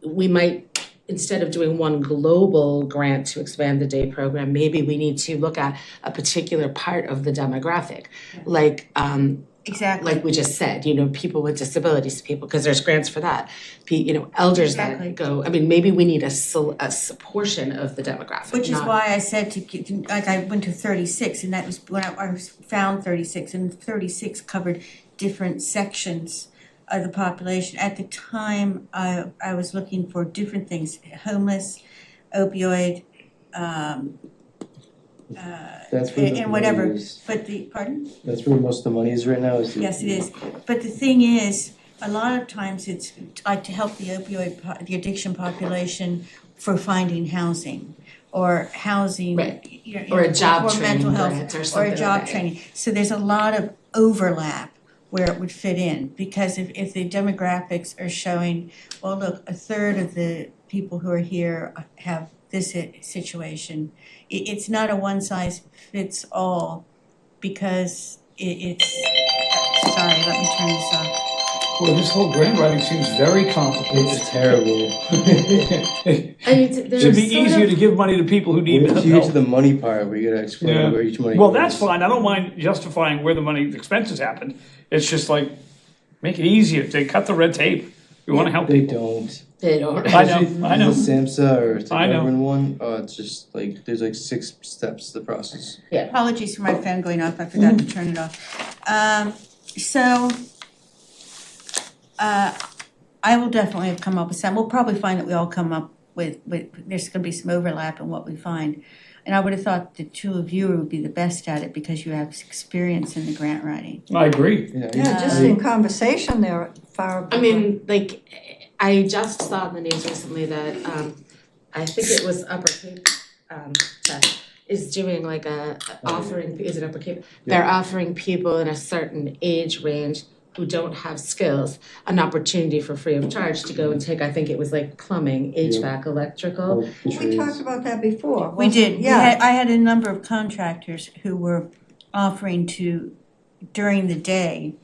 we might instead of doing one global grant to expand the day program, maybe we need to look at a particular part of the demographic, like Exactly. like we just said, people with disabilities, people, because there's grants for that. Elders Exactly. that go, I mean, maybe we need a portion of the demographic. Which is not- why I said like I went to 36, and that was when I found 36, and 36 covered different sections of the population. At the time, I was looking for different things: homeless, opioid, That's where the and whatever. money is. But pardon? That's where most of the money is right now. Yes, it is. But the thing is, a lot of times it's like to help the the addiction population for finding housing or housing. Right. you know, Or a job or training mental health, grant or or something a job like that. training. So there's a lot of overlap where it would fit in, because if the demographics are showing, well, look, a third of the people who are here have this situation, it's not a one size fits all, because it's, sorry, let me turn this off. Well, this whole grant writing seems very complicated. It's terrible. I mean, there's Should be sort easier of- to give money to people who need Once you get help. to the money part, where you gotta explain Yeah. where each money Well, goes. that's fine, I don't mind justifying where the money, the expenses happen. It's just like, make it easier, they cut the red tape, we wanna help They people. don't. They don't. I know. The SAMHSA or the I know. government one, it's just like, there's like 6 steps to the process. Apologies for my phone going off, I forgot to turn it off. I will definitely have come up with some, we'll probably find that we all come up with, there's gonna be some overlap in what we find. And I would have thought the two of you would be the best at it, because you have experience in the grant writing. I agree. Yeah, just in conversation there, far. I mean, like, I just saw in the news recently that, I think it was Upper Cape, Tech is doing like offering, is it Upper Cape? They're offering people in a certain age range who don't have skills, an opportunity for free of charge to go and take, I think it was like plumbing, HVAC, electrical. We talked about that before. We did, Yeah. I had a number of contractors who were offering to, during the day,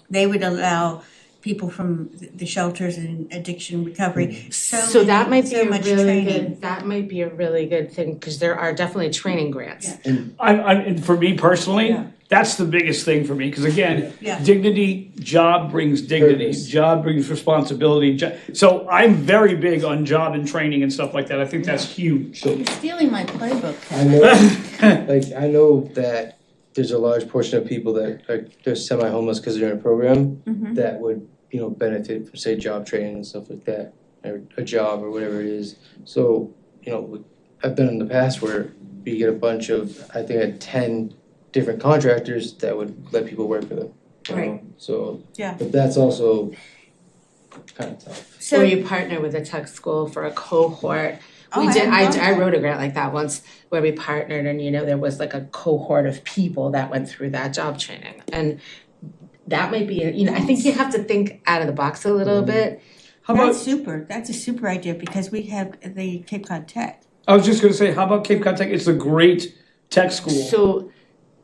they would allow people from the shelters and addiction recovery. So that might be so a much really training. good, that might be a really good thing, because there are definitely training grants. Yeah. And for me personally, Yeah. that's the biggest thing for me, because again, Yeah. dignity, job brings dignity, Purpose. job brings responsibility. So I'm very big on job and training and stuff like that, I think that's huge. You're stealing my playbook, I Kevin. know, I know that there's a large portion of people that are, they're semi-homeless because they're in a program that would, benefit from, say, job training and stuff like that, or a job or whatever it is. So, I've been in the past where we get a bunch of, I think I had 10 different contractors that would let people work for them. Right. So, Yeah. but that's also kind of tough. Or So, you partner with a tech school for a cohort. Oh, We I did, hadn't thought of I that. wrote a grant like that once where we partnered and, there was like a cohort of people that went through that job training. And that might be, I think you have to think out of the box a little bit. How about, that's a super idea, because we have the Cape Cod Tech. I was just gonna say, how about Cape Cod Tech? It's a great tech school. So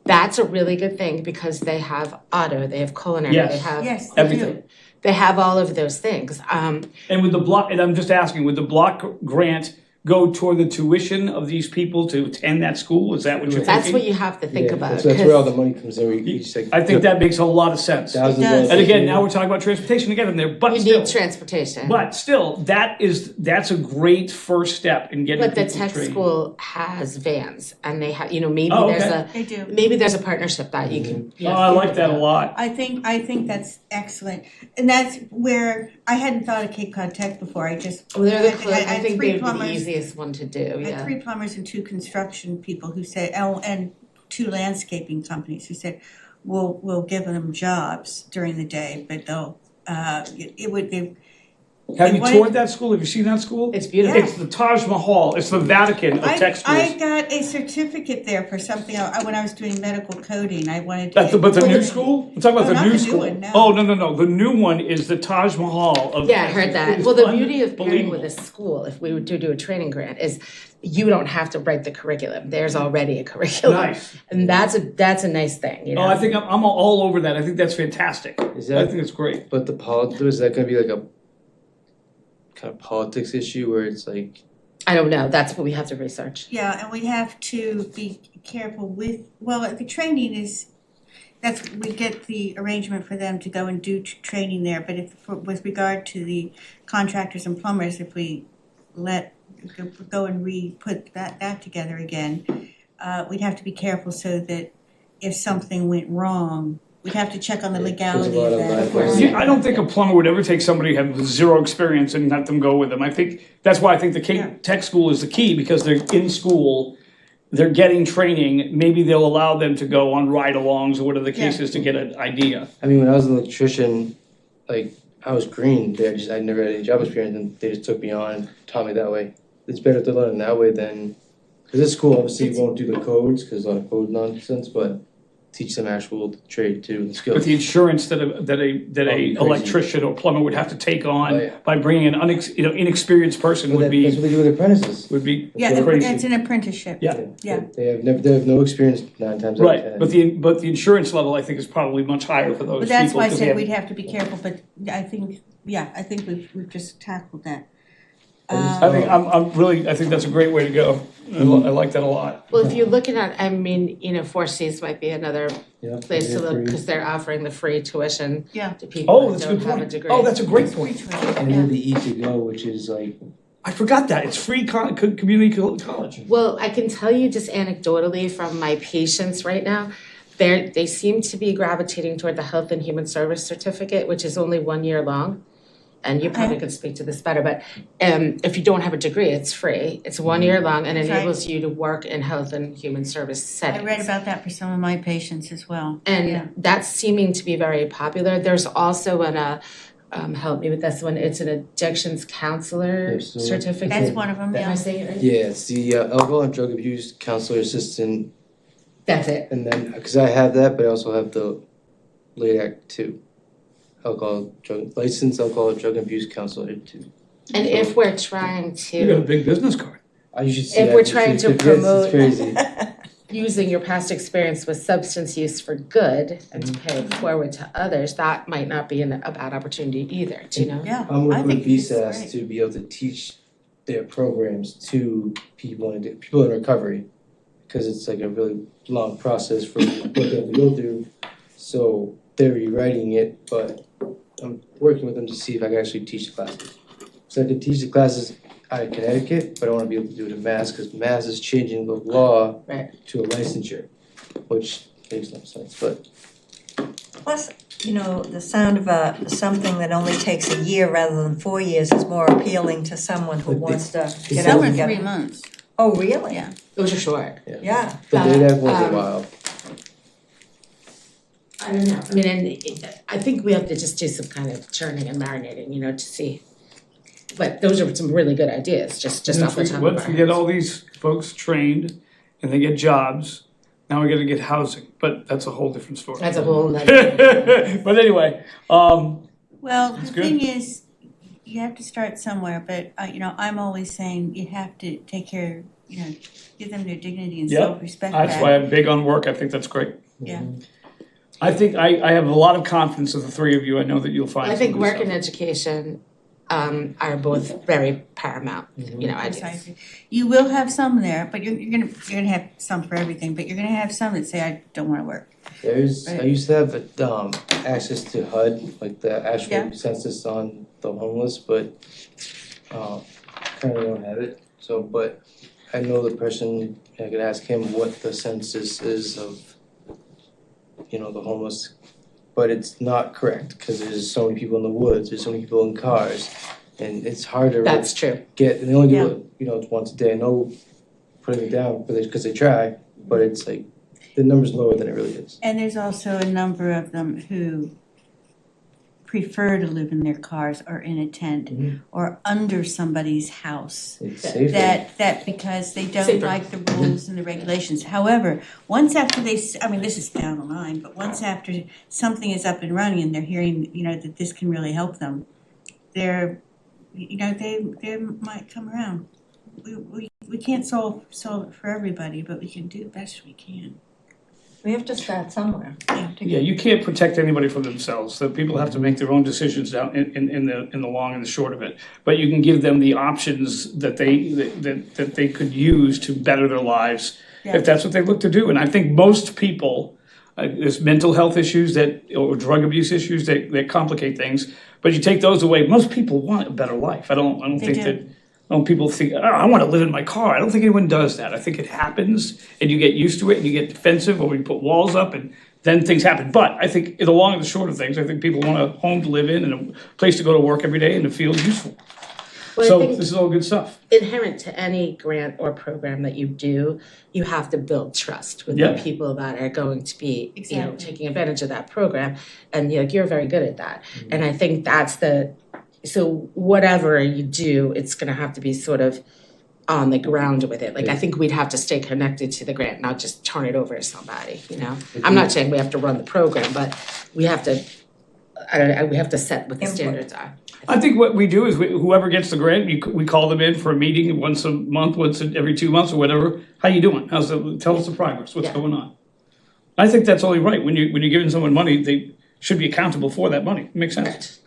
that's a really good thing, because they have auto, they have culinary, Yes. they have. Yes, they do. Everything. They have all of those things. And with the block, and I'm just asking, would the block grant go toward the tuition of these people to attend that school? Is that what you're thinking? That's what you have to think Yeah, about. that's where all 'cause the money comes in, where you just like. I think that makes a lot of sense. thousands It does. of- And again, now we're talking about transportation again in there, but You still. need transportation. But still, that's a great first step in getting But the people tech trained. school has vans, and they have, maybe Oh, there's okay. They do. maybe there's a partnership that you can. Oh, I like that a lot. I think that's excellent, and that's where I hadn't thought of Cape Cod Tech before. I just Well, they're the I I had think three they're the plumbers. easiest one to do, I had yeah. 3 plumbers and 2 construction people who said, and 2 landscaping companies who said, we'll give them jobs during the day, but they'll it would be. Have you What- toured that school? Have you seen that school? It's beautiful. It's the Taj Mahal. It's the Vatican of tech schools. I got a certificate there for something when I was doing medical coding. I wanted to. But the new school? I'm talking about Oh, the not new the new school. one, no. Oh, no. The new one is the Taj Mahal of. Yeah, I heard that. It's Well, the beauty of pairing with unbelievable. a school, if we would do a training grant, is you don't have to write the curriculum. There's already a curriculum. Nice. And that's a nice thing, Oh, I think I'm all over that. I think that's fantastic. Is I that, think it's great. but the politics, is that gonna be like a kind of politics issue where it's like, I don't know, that's what we have to research. Yeah, and we have to be careful with, well, the training is, we get the arrangement for them to go and do training there, but with regard to the contractors and plumbers, if we go and put that together again, we'd have to be careful so that if something went wrong, we'd have to check on the Yeah, legality there's of a lot of that. liability. See, I don't think a plumber would ever take somebody who has zero experience and let them go with them. I think, that's why I think the tech school is the key, because they're in school, they're getting training, maybe they'll allow them to go on ride-alongs or whatever the case is to get an idea. I mean, when I was an electrician, like, I was green, I never had any job experience, and they just took me on and taught me that way. It's better to learn that way than, because this school obviously won't do the codes, because a lot of code nonsense, but teach them actual trade too, and But skills. the insurance that a crazy. electrician or plumber would have to take on Oh, yeah. by bringing an inexperienced person Well, would that's be, what they do with apprentices. Yeah, crazy. it's an apprenticeship. Yeah. Yeah. They have no experience 9 times out of 10. Right, but the insurance level, I think, is probably much higher for those people. But that's why I 'cause they said have- we'd have to be careful, but I think we've just tackled that. I think that's a great way to go. I like that a lot. Well, if you're looking at, I mean, Four Cs might be another Yeah, place to they're look, free. because they're offering the free tuition Yeah. to people Oh, who that's a don't good have a point. degree. Oh, that's a great point. And then the E2Go, which is like, I forgot that. It's free community college. Well, I can tell you just anecdotally from my patients right now, they seem to be gravitating toward the Health and Human Service Certificate, which is only 1 year long. And you probably could speak to this better, but if you don't have a degree, it's free. It's 1 year long and That's right. enables you to work in health and human service I settings. read about that for some of my patients as well. Yeah. And that's seeming to be very popular. There's also help me with this one, it's an addictions counselor Yes, so certificate. That's one of them, Am I yeah. saying it right? yeah, it's the alcohol and drug abuse counselor assistant, That's it. and then, because I have that, but I also have the late act 2. Licensed alcohol and drug abuse counselor 2. And if we're trying You got a to, big business card. You should see If that. we're It's- trying to it's promote- crazy. using your past experience with substance use for good and to pay it forward to others, that might not be a bad opportunity either, do you know? Yeah, I'm I working with think it's BSAS great. to be able to teach their programs to people in recovery, because it's like a really long process for what they have to go through. So they're rewriting it, but I'm working with them to see if I can actually teach the classes. So I can teach the classes out of Connecticut, but I want to be able to do it in Mass, because Mass is changing the law Right. to a licensure, which makes no sense, but Plus, the sound of something that only takes a year rather than 4 years is more appealing to someone who But wants to it's get Some out are and get. 3 months. Oh, really? Yeah. Those are short. Yeah. the data one's a Um, while. I don't know, I mean, I think we have to just do some kind of churning and marinating, to see. But those are some really good ideas, just off the top of our heads. Once we get all these folks trained and they get jobs, now we gotta get housing, but that's a whole different story. That's a whole nother. But anyway, Well, That's the good. thing is, you have to start somewhere, but, I'm always saying you have to take care, give them their dignity and Yep. self-respect back. that's why I'm big on work. I think that's great. Yeah. I think I have a lot of confidence in the three of you. I know that you'll find I think some good work and stuff. education are both very paramount, ideas. Precisely. You will have some there, but you're gonna have some for everything, but you're gonna have some that say, I don't wanna work. I Right. used to have access to HUD, like the actual Yeah. census on the homeless, but currently don't have it. So, but I know the person, I could ask him what the census is of, the homeless. But it's not correct, because there's so many people in the woods, there's so many people in cars, and it's hard to That's true. get, and they only do it, it's once a day. I know putting it down, because they try, but it's like, the number's lower than it really is. And there's also a number of them who prefer to live in their cars or in a tent Mhm. or under somebody's house. It's safer. That because they don't Safer. like the rules and the regulations. However, once after this is down the line, but once after something is up and running and they're hearing, that this can really help them, they might come around. We can't solve it for everybody, but we can do the best we can. We have to start somewhere. Yeah, you can't protect anybody from themselves, so people have to make their own decisions down in the long and the short of it. But you can give them the options that they could use to better their lives, if that's what they look to do. And I think most people, there's mental health issues or drug abuse issues that complicate things, but you take those away, most people want a better life. I don't think that. People think, oh, I want to live in my car. I don't think anyone does that. I think it happens and you get used to it and you get defensive, or you put walls up and then things happen. But I think in the long and the short of things, I think people want a home to live in and a place to go to work every day and to feel useful. Well, I So think this is all good stuff. inherent to any grant or program that you do, you have to build trust with Yeah. the people that are going to be, Exactly. taking advantage of that program. And you're very good at that. And I think so whatever you do, it's gonna have to be sort of on the ground with it. Like, I think we'd have to stay connected to the grant, not just turn it over to somebody, I'm not saying we have to run the program, but we have to, we have to set what the Input. standards are. I think what we do is whoever gets the grant, we call them in for a meeting once a month, every 2 months or whatever. How you doing? Tell us the progress, what's Yeah. going on. I think that's only right. When you're giving someone money, they should be accountable for that money. It makes sense.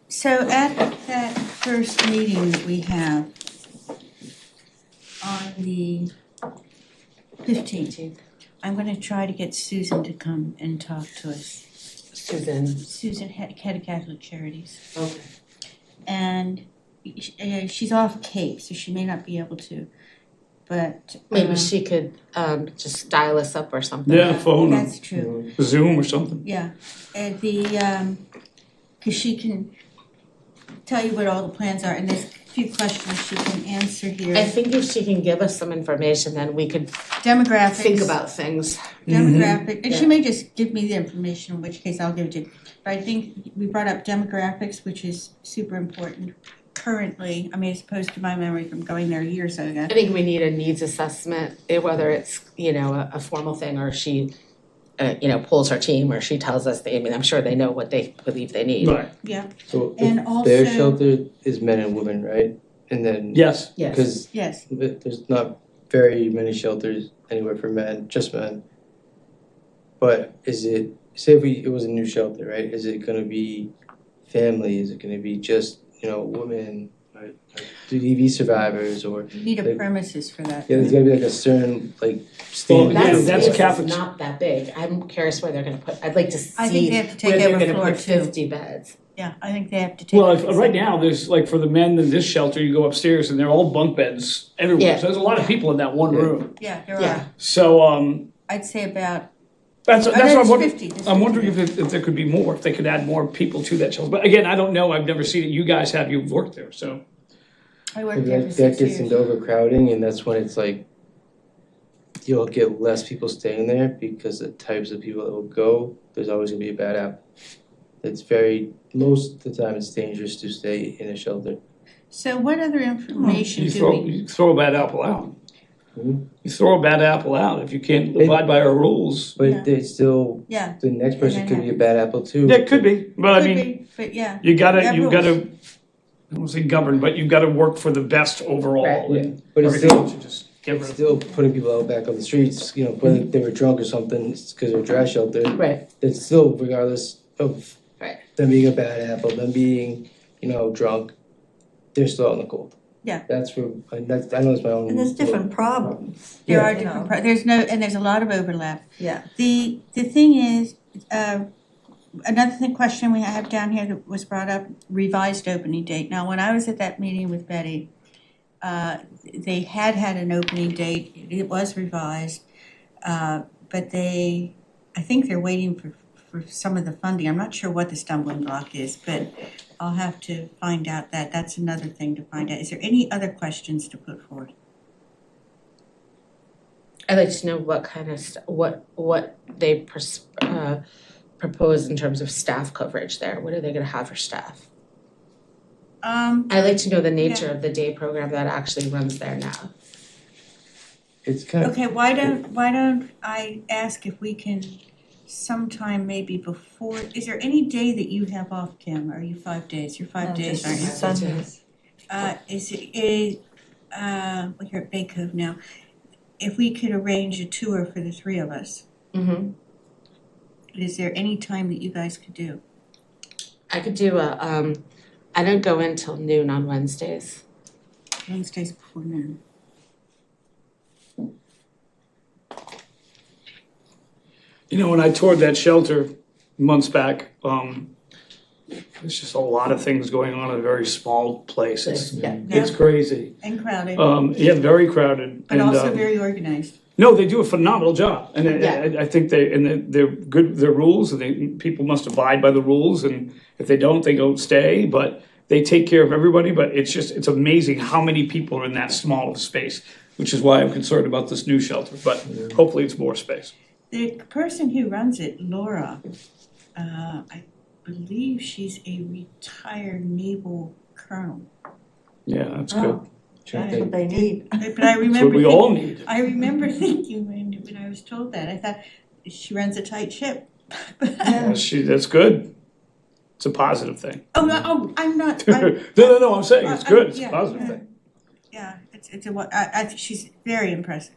So at that first meeting that we have on the 15th, I'm gonna try to get Susan to come and talk to us. Susan, head of Catholic Charities. Okay. And she's off Cape, so she may not be able to, but. Maybe she could just dial us up or something. Yeah, phone or That's true, Zoom or something. yeah. And cause she can tell you what all the plans are, and there's a few questions she can answer here. I think if she can give us some information, then we could Demographics. think about things. Demographic, and she Yeah. may just give me the information, in which case I'll give it to you. But I think we brought up demographics, which is super important currently, as opposed to my memory from going there years ago. I think we need a needs assessment, whether it's, a formal thing or she, pulls her team or she tells us, I'm sure they know what they believe they need. Right, Yeah, So And if their also- shelter is men and women, right? And then, yes. Yes. because yes. there's not very many shelters anywhere for men, just men. But say it was a new shelter, right? Is it gonna be family? Is it gonna be just, women, right? DV survivors, or, You need a premises for that. yeah, there's gotta be like a certain, Well, standard. yeah, That that's space Catholic. is not that big. I'm curious where they're gonna put, I'd like to I think see they have to where take they're over gonna floor put 2. 50 beds. Yeah, I think they have to take. Well, it. right now, there's like for the men in this shelter, you go upstairs and they're all bunk beds everywhere. Yeah. So there's a lot of people in that one Yeah. room. Yeah, there Yeah. are. So I'd say about, that's what I'm there's wondering. 50. There's I'm 50. wondering if there could be more, if they could add more people to that shelter. But again, I don't know. I've never seen it. You guys have. You've worked there, so. I worked there for That 6 gets years. into overcrowding, and that's when it's like, you'll get less people staying there because the types of people that will go, there's always gonna be a bad apple. Most of the time, it's dangerous to stay in a shelter. So what other information do we? You throw a bad apple out. Mhm. You throw a bad apple out if you can't abide by our rules. Yeah. But they still, Yeah. the next person then could be a bad apple too. Yeah, it could be, but I Could mean, be, but yeah. you There are gotta, rules. I don't wanna say govern, but you've gotta work for the best overall. Right. Yeah, And but it's everything still, else you just get rid it's of. still putting people out back on the streets, whether they were drunk or something, it's because they're trash shelter. Right. It's still, regardless of Right. them being a bad apple, them being, drunk, they're still out in the cold. Yeah. That's where, I know it's my own. And there's different problems. There are you different, know. there's a lot of overlap. Yeah. The thing is, another question we have down here that was brought up, revised opening date. Now, when I was at that meeting with Betty, they had an opening date, it was revised, but I think they're waiting for some of the funding. I'm not sure what the stumbling block is, but I'll have to find out that. That's another thing to find out. Is there any other questions to put forward? I'd like to know what kind of, what they propose in terms of staff coverage there. What are they gonna have for staff? I'd like to know the nature of the day program that actually runs there now. It's kind of, Okay, why don't I ask if we can sometime maybe before, is there any day that you have off, Kim? Are you 5 days? You're 5 No, days, just aren't you? Sundays. We're here at Bay Cove now. If we could arrange a tour for the 3 of us, Mm-hmm. Is there any time that you guys could do? I could do I don't go in till noon on Wednesdays. Wednesdays before noon. You know, when I toured that shelter months back, there's just a lot of things going on in a very small place. It's crazy. And crowded, Yeah, very crowded. but also very organized. No, they do a phenomenal job, and Yeah. I think they're good with their rules, and people must abide by the rules, and if they don't stay, but they take care of everybody, but it's amazing how many people are in that small of a space, which is why I'm concerned about this new shelter, but hopefully it's more space. The person who runs it, Laura, I believe she's a retired naval colonel. Yeah, that's good. That's what they need. But I That's remember what we all need. I remember thinking when I was told that, I thought, she runs a tight ship. Yeah, that's good. It's a positive thing. I'm not, No, I'm saying it's good, it's a yeah, positive thing. yeah, I think she's very impressive.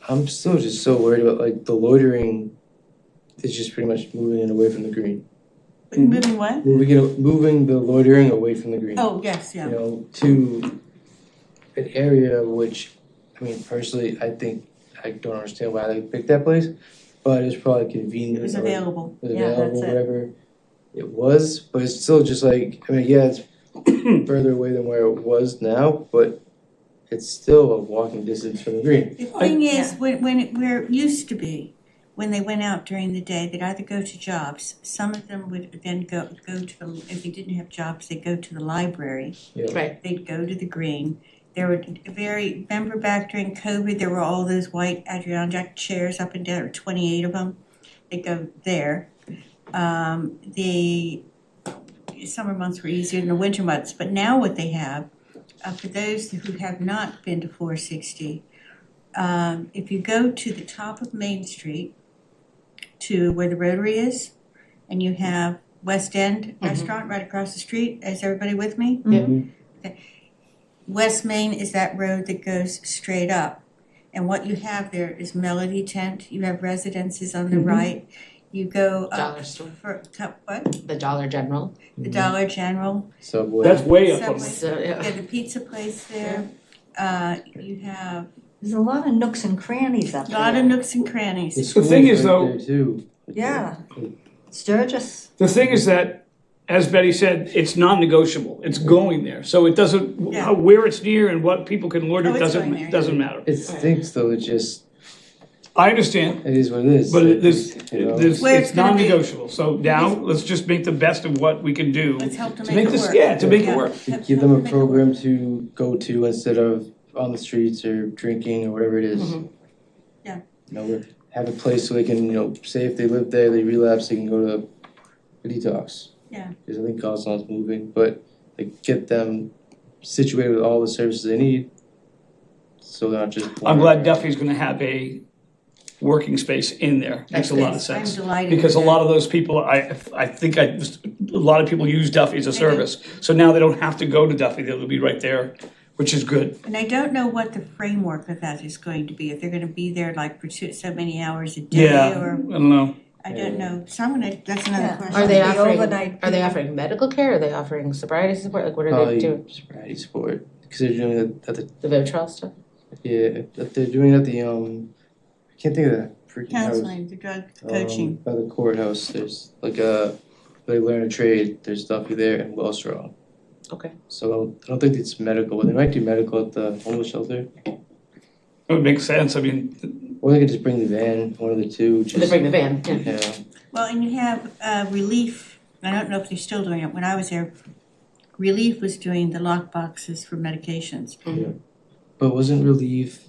I'm still just so worried about like the loitering is just pretty much moving it away from the green. Moving what? Moving the loitering away from the green. Oh, yes, yeah. You know, to an area which, I mean, personally, I think, I don't understand why they picked that place, but it's probably convenient. It was or available. it was Yeah, available, that's it. whatever it was, but it's still just like, I mean, yeah, it's further away than where it was now, but it's still a walking distance from the green. The thing is, where it used to be, when they went out during the day, they'd either go to jobs, some of them would then go to the, if they didn't have jobs, they'd go to the library. You know, Right. They'd go to the green. There were remember back during COVID, there were all those white Adirondack chairs up and down, or 28 of them. They'd go there. The summer months were easier than the winter months, but now what they have, for those who have not been to 460, if you go to the top of Main Street, to where the Rotary is, and you have West End Restaurant right across the street, is everybody with me? Mhm. West Main is that road that goes straight up. And what you have there is Melody Tent, you have residences on the right. You go up Dollar store. for, what? The Dollar General. The Dollar General. Subway. That's way up on Subway. So, yeah. Yeah, the pizza place there. You have There's a lot of nooks and crannies up a there. lot of nooks and crannies. The school's thing is, right though- there too. Yeah. Sturgis. The thing is that, as Betty said, it's non-negotiable. It's going there. So it doesn't, Yeah. where it's near and what people can order Oh, it's going there, yeah. doesn't matter. It stinks though, it just, I understand, it is what it is. but You know? Where it's it's gonna be. non-negotiable. So now, let's just make the best of what we can do. Let's help to To make make it this, work. yeah, to make it Yeah. work. To give them a program to go to instead of on the streets or drinking or whatever it is. Yeah. You know, have a place so they can, you know, say if they live there, they relapse, they can go to a detox. Yeah. Because I think Gosling's moving, but like get them situated with all the services they need. So they're not just. I'm glad Duffy's gonna have a working space in there. Makes a lot of I'm sense. delighted. Because a with lot of those people, I think a lot of people use Duffy as a They do. service. So now they don't have to go to Duffy, they'll be right there, which is good. And I don't know what the framework of that is going to be, if they're gonna be there like for so many hours a Yeah, day, I or, don't know. I don't know. So I'm gonna, that's another Yeah. question. Are they The offering, overnight are they people. offering medical care? Are they offering sobriety support? Like what are they Probably doing? sobriety support, because they're doing it at the, The Vivitrol stuff? yeah, that they're doing it at the, I can't think of that freaking house. Counseling, the drug coaching. By the courthouse, there's like they learn a trade, there's Duffy there and Wellstraw. Okay. So I don't think it's medical, but they might do medical at the homeless shelter. It would make sense, I mean, Or they could just bring the van, one of the two, They just, bring the van, yeah. yeah. Well, and you have Relief, I don't know if they're still doing it, when I was there, Relief was doing the lock boxes for medications. But wasn't Relief,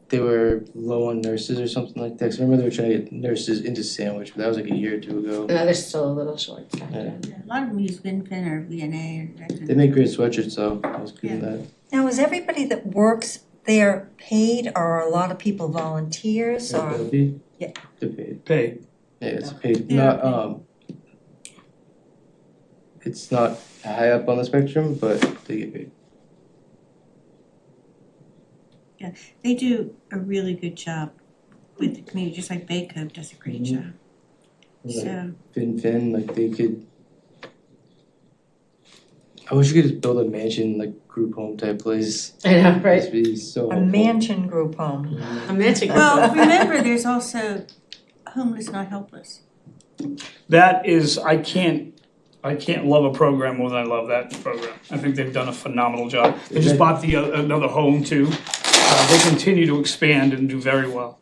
they were low on nurses or something like that? 'Cause I remember they were trying to get nurses into Sandwich, but that was like a year or two ago. No, they're still a little short staffed. Yeah. A lot of them use Vinfin or VNA or They make great sweatshirts though, I was good at that. Now, is everybody that works there paid, or are a lot of people volunteers, or? Duffy? Yeah. They're paid. pay. Yeah, it's paid, Yeah. not, it's not high up on the spectrum, but they get paid. They do a really good job. with the community, just like Bay Cove does a great job. So, Fin, like they could. I wish you could just build a mansion, like group home type place. I know, It'd right? be so A helpful. mansion group home. I'm mentioning. well, remember, there's also homeless, not helpless. That is, I can't love a program more than I love that program. I think they've done a phenomenal job. They just bought another home too. They continue to expand and do very well.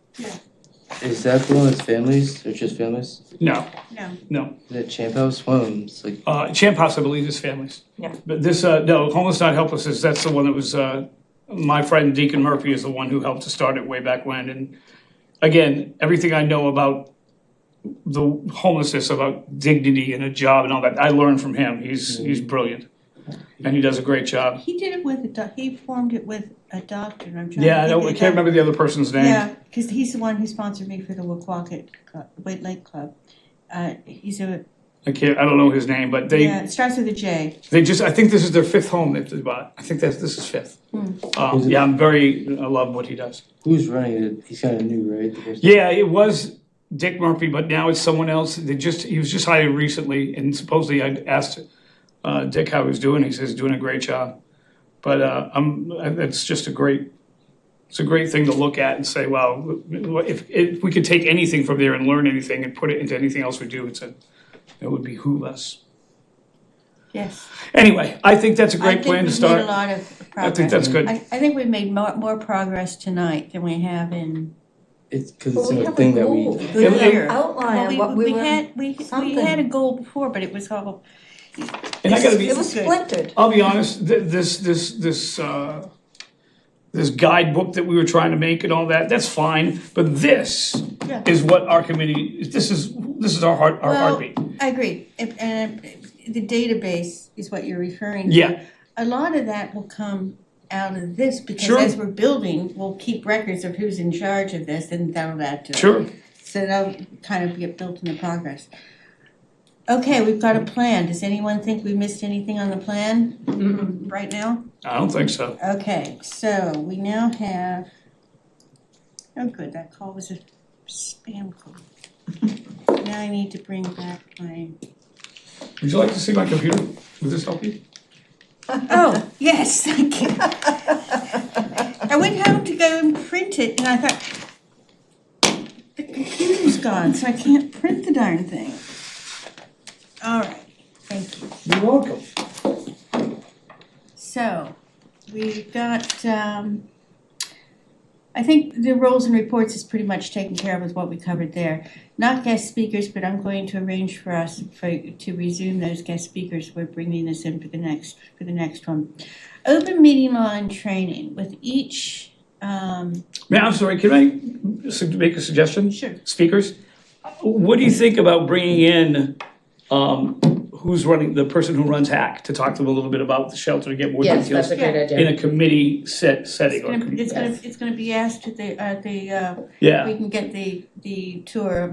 Is that the one that's families or just families? No, No. no. Is that Champ House? One of them, it's like Champ House, I believe, is families. Yeah. But this, no, Homeless Not Helpless that's the one that was, my friend Deacon Murphy is the one who helped to start it way back when. And again, everything I know about the homelessness, about dignity and a job and all that, I learned from him. He's brilliant. And he does a great job. He did it with he formed it with a doctor, and I'm trying to Yeah, I think know, I of can't remember the other person's name. Yeah, because he's the one who sponsored me for the Waquaket White Lake Club. He's a, I don't know his name, but yeah, it starts with a J. I think this is their fifth home that they bought. I think this is fifth. Yeah, I love what he does. who's running it? He's kind of new, right? The person- Yeah, it was Dick Murphy, but now it's someone else. He was just hired recently, and supposedly I asked Dick how he was doing. He says he's doing a great job. But it's just a great thing to look at and say, wow, if we could take anything from there and learn anything and put it into anything else we do, it would behoove us. Yes. Anyway, I think that's a great plan to I start. think we've made a lot of progress. I think that's good. I think we've made more progress tonight than we have in. It's because Well, it's we a have thing a that goal. we. Good Well, outline of what we were. we something. had a goal before, but it was all. And I gotta be. It was splintered. I'll be honest. This guidebook that we were trying to make and all that, that's fine. But this Yeah. is what our committee. This is our heartbeat. I agree. And the database is what you're referring to. Yeah. A lot of that will come out of this because Sure. as we're building, we'll keep records of who's in charge of this and that'll add to it. Sure. So that'll kind of get built in the progress. Okay, we've got a plan. Does anyone think we missed anything on the plan right now? I don't think so. Okay, so we now have, oh good, that call was a spam call. Now I need to bring back my, Would you like to see my computer? Would this help you? oh, yes, thank you. I went home to go and print it and I thought, the computer's gone, so I can't print the darn thing. All right, thank you. You're welcome. So, we've got, I think the roles and reports is pretty much taken care of with what we covered there. Not guest speakers, but I'm going to arrange for us to resume those guest speakers. We're bringing this in for the next one. Open meeting law and training with each, I'm sorry, can I make a suggestion? Sure. Speakers, what do you think about bringing in who's running, the person who runs HAC, to talk to them a little bit about the shelter, to get more Yes, details that's a great idea. in a committee setting? it's gonna be asked at the, Yeah, we can get the tour,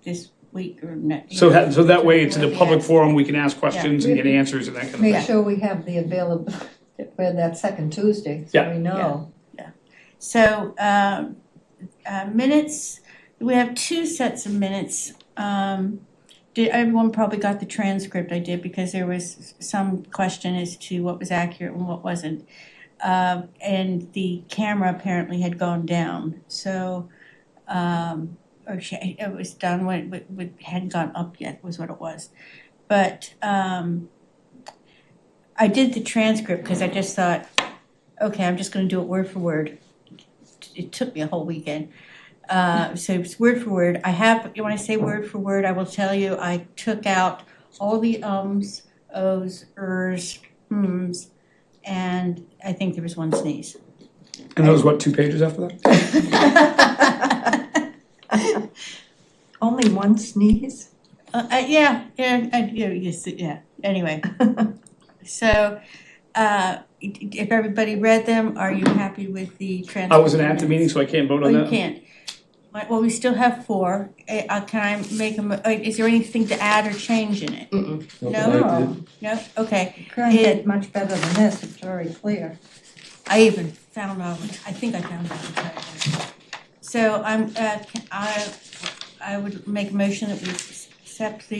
this week or next. so that way it's in a Whatever public we ask. forum, we can ask questions and get answers and that kind of Make thing. sure we have the available for that second Tuesday, so Yeah. we know. So, minutes, we have two sets of minutes. Everyone probably got the transcript I did because there was some question as to what was accurate and what wasn't. And the camera apparently had gone down, so, it was done when it hadn't gone up yet was what it was. But, I did the transcript because I just thought, okay, I'm just gonna do it word for word. It took me a whole weekend. So it's word for word. When I say word for word, I will tell you, I took out all the ums, ohs, ers, hms, and I think there was one sneeze. And that was what, 2 pages after that? Only one sneeze? Yeah, anyway. So, if everybody read them, are you happy with the transcript? I wasn't at the meeting, so I can't vote Oh, on you that. can't. Well, we still have 4. Can I make is there anything to add or change in it? No? No? Okay. Couldn't get much better than this, it's very clear. I even found out, I think I found out. So I would make a motion that we accept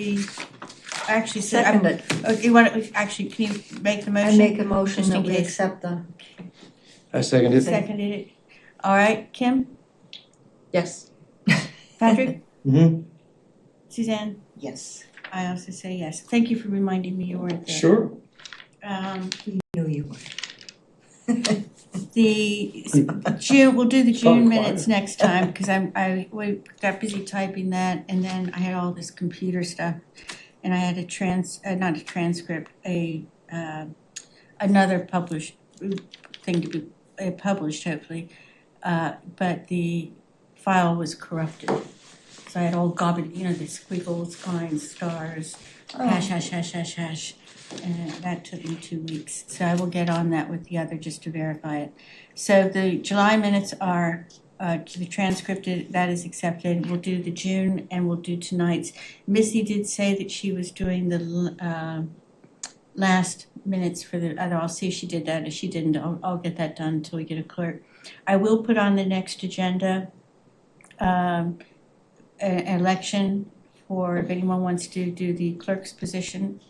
actually, Second it. oh, you want to, actually, can you make the I motion? make a motion Just that in we case. accept the, I second it. Seconded it. All right, Kim, Yes. Patrick, Mm-hmm. Suzanne, yes, I also say yes. Thank you for reminding me you weren't there. Sure. knew you would. The June, we'll do the It's probably June quiet. minutes next time, because we got busy typing that, and then I had all this computer stuff. And I had not a transcript, another published thing to be published hopefully. But the file was corrupted. So I had all garbage, the squiggles, lines, stars, hash, hash, hash, hash, hash. And that took me 2 weeks. So I will get on that with the other just to verify it. So the July minutes are to be transcripted, that is accepted. We'll do the June and we'll do tonight's. Missy did say that she was doing the last minutes for the other. I'll see if she did that. If she didn't, I'll get that done until we get a clerk. I will put on the next agenda an election for if anyone wants to do the clerk's position.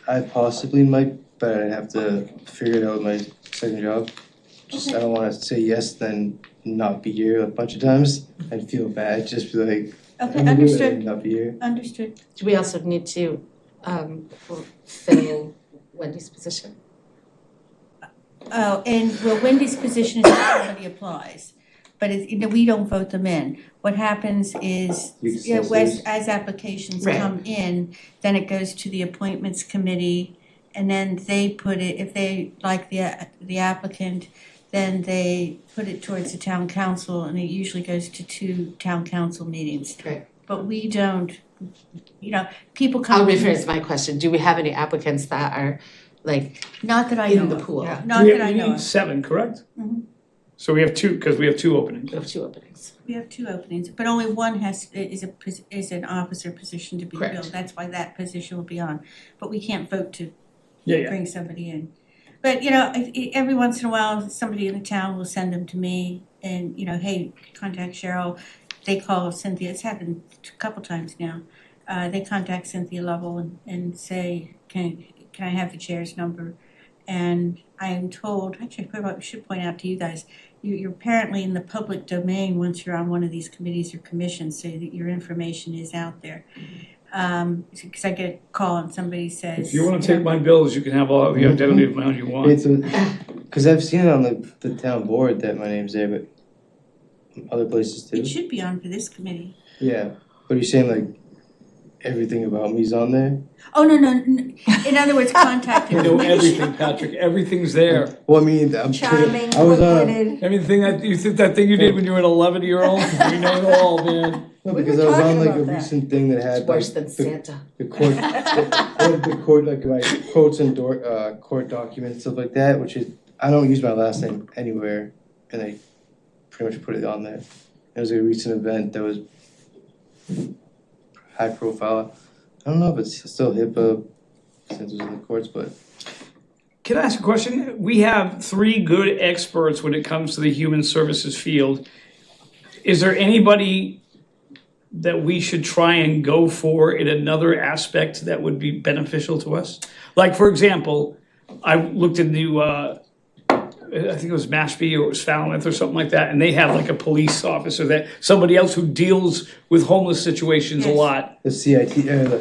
I possibly might, but I'd have to figure it out with my second job. Just, I don't wanna say yes, then not be here a bunch of times and feel bad, just be like, I'm Okay, gonna do it understood, and not be here. understood. Do we also need to fill Wendy's position? Oh, and well, Wendy's position is if somebody applies, but we don't vote them in. What happens is, You can still as applications Right. come in, then it goes to the appointments committee, and then they put it, if they like the applicant, then they put it towards the town council, and it usually goes to 2 town council meetings. Right. But we don't, people I'll come. rephrase my question. Do we have any applicants that are like Not that I know in of. the pool? Yeah. Not We that I know need of. 7, correct? Mhm. So we have 2, because we have 2 openings. We have 2 openings. We have 2 openings, but only one is an officer position to be Correct. filled. That's why that position will be on. But we can't vote to Yeah. bring somebody in. But, every once in a while, somebody in the town will send them to me and, hey, contact Cheryl. They call Cynthia, it's happened a couple times now. They contact Cynthia Lovell and say, can I have the chair's number? And I am told, actually, I should point out to you guys, you're apparently in the public domain once you're on one of these committees or commissions, so that your information is out there. Because I get a call and somebody says. If you wanna take my bills, you can have all the identity of mine you want. It's cause I've seen it on the town board that my name's there, but other places too. It should be on for this committee. Yeah, but you're saying like everything about me's on there? Oh, no, in other words, contact You know information. everything, Patrick, everything's there. Well, I mean, I'm charming, kidding. I was on, quick-witted. Everything you think that thing you did when you were an 11-year-old, we know it all, man. no, We because were I was on talking like a about that. recent thing that had It's worse like than the Santa. court, the court, like my quotes and court documents, stuff like that, which is, I don't use my last name anywhere, and they pretty much put it on there. It was a recent event that was high profile. I don't know if it's still HIPAA since it was in the courts, but Can I ask a question? We have 3 good experts when it comes to the human services field. Is there anybody that we should try and go for in another aspect that would be beneficial to us? Like, for example, I looked into, I think it was Mashpee or it was Falmouth or something like that, and they have like a police officer somebody else who deals with homeless situations a Yes. lot. the CIT,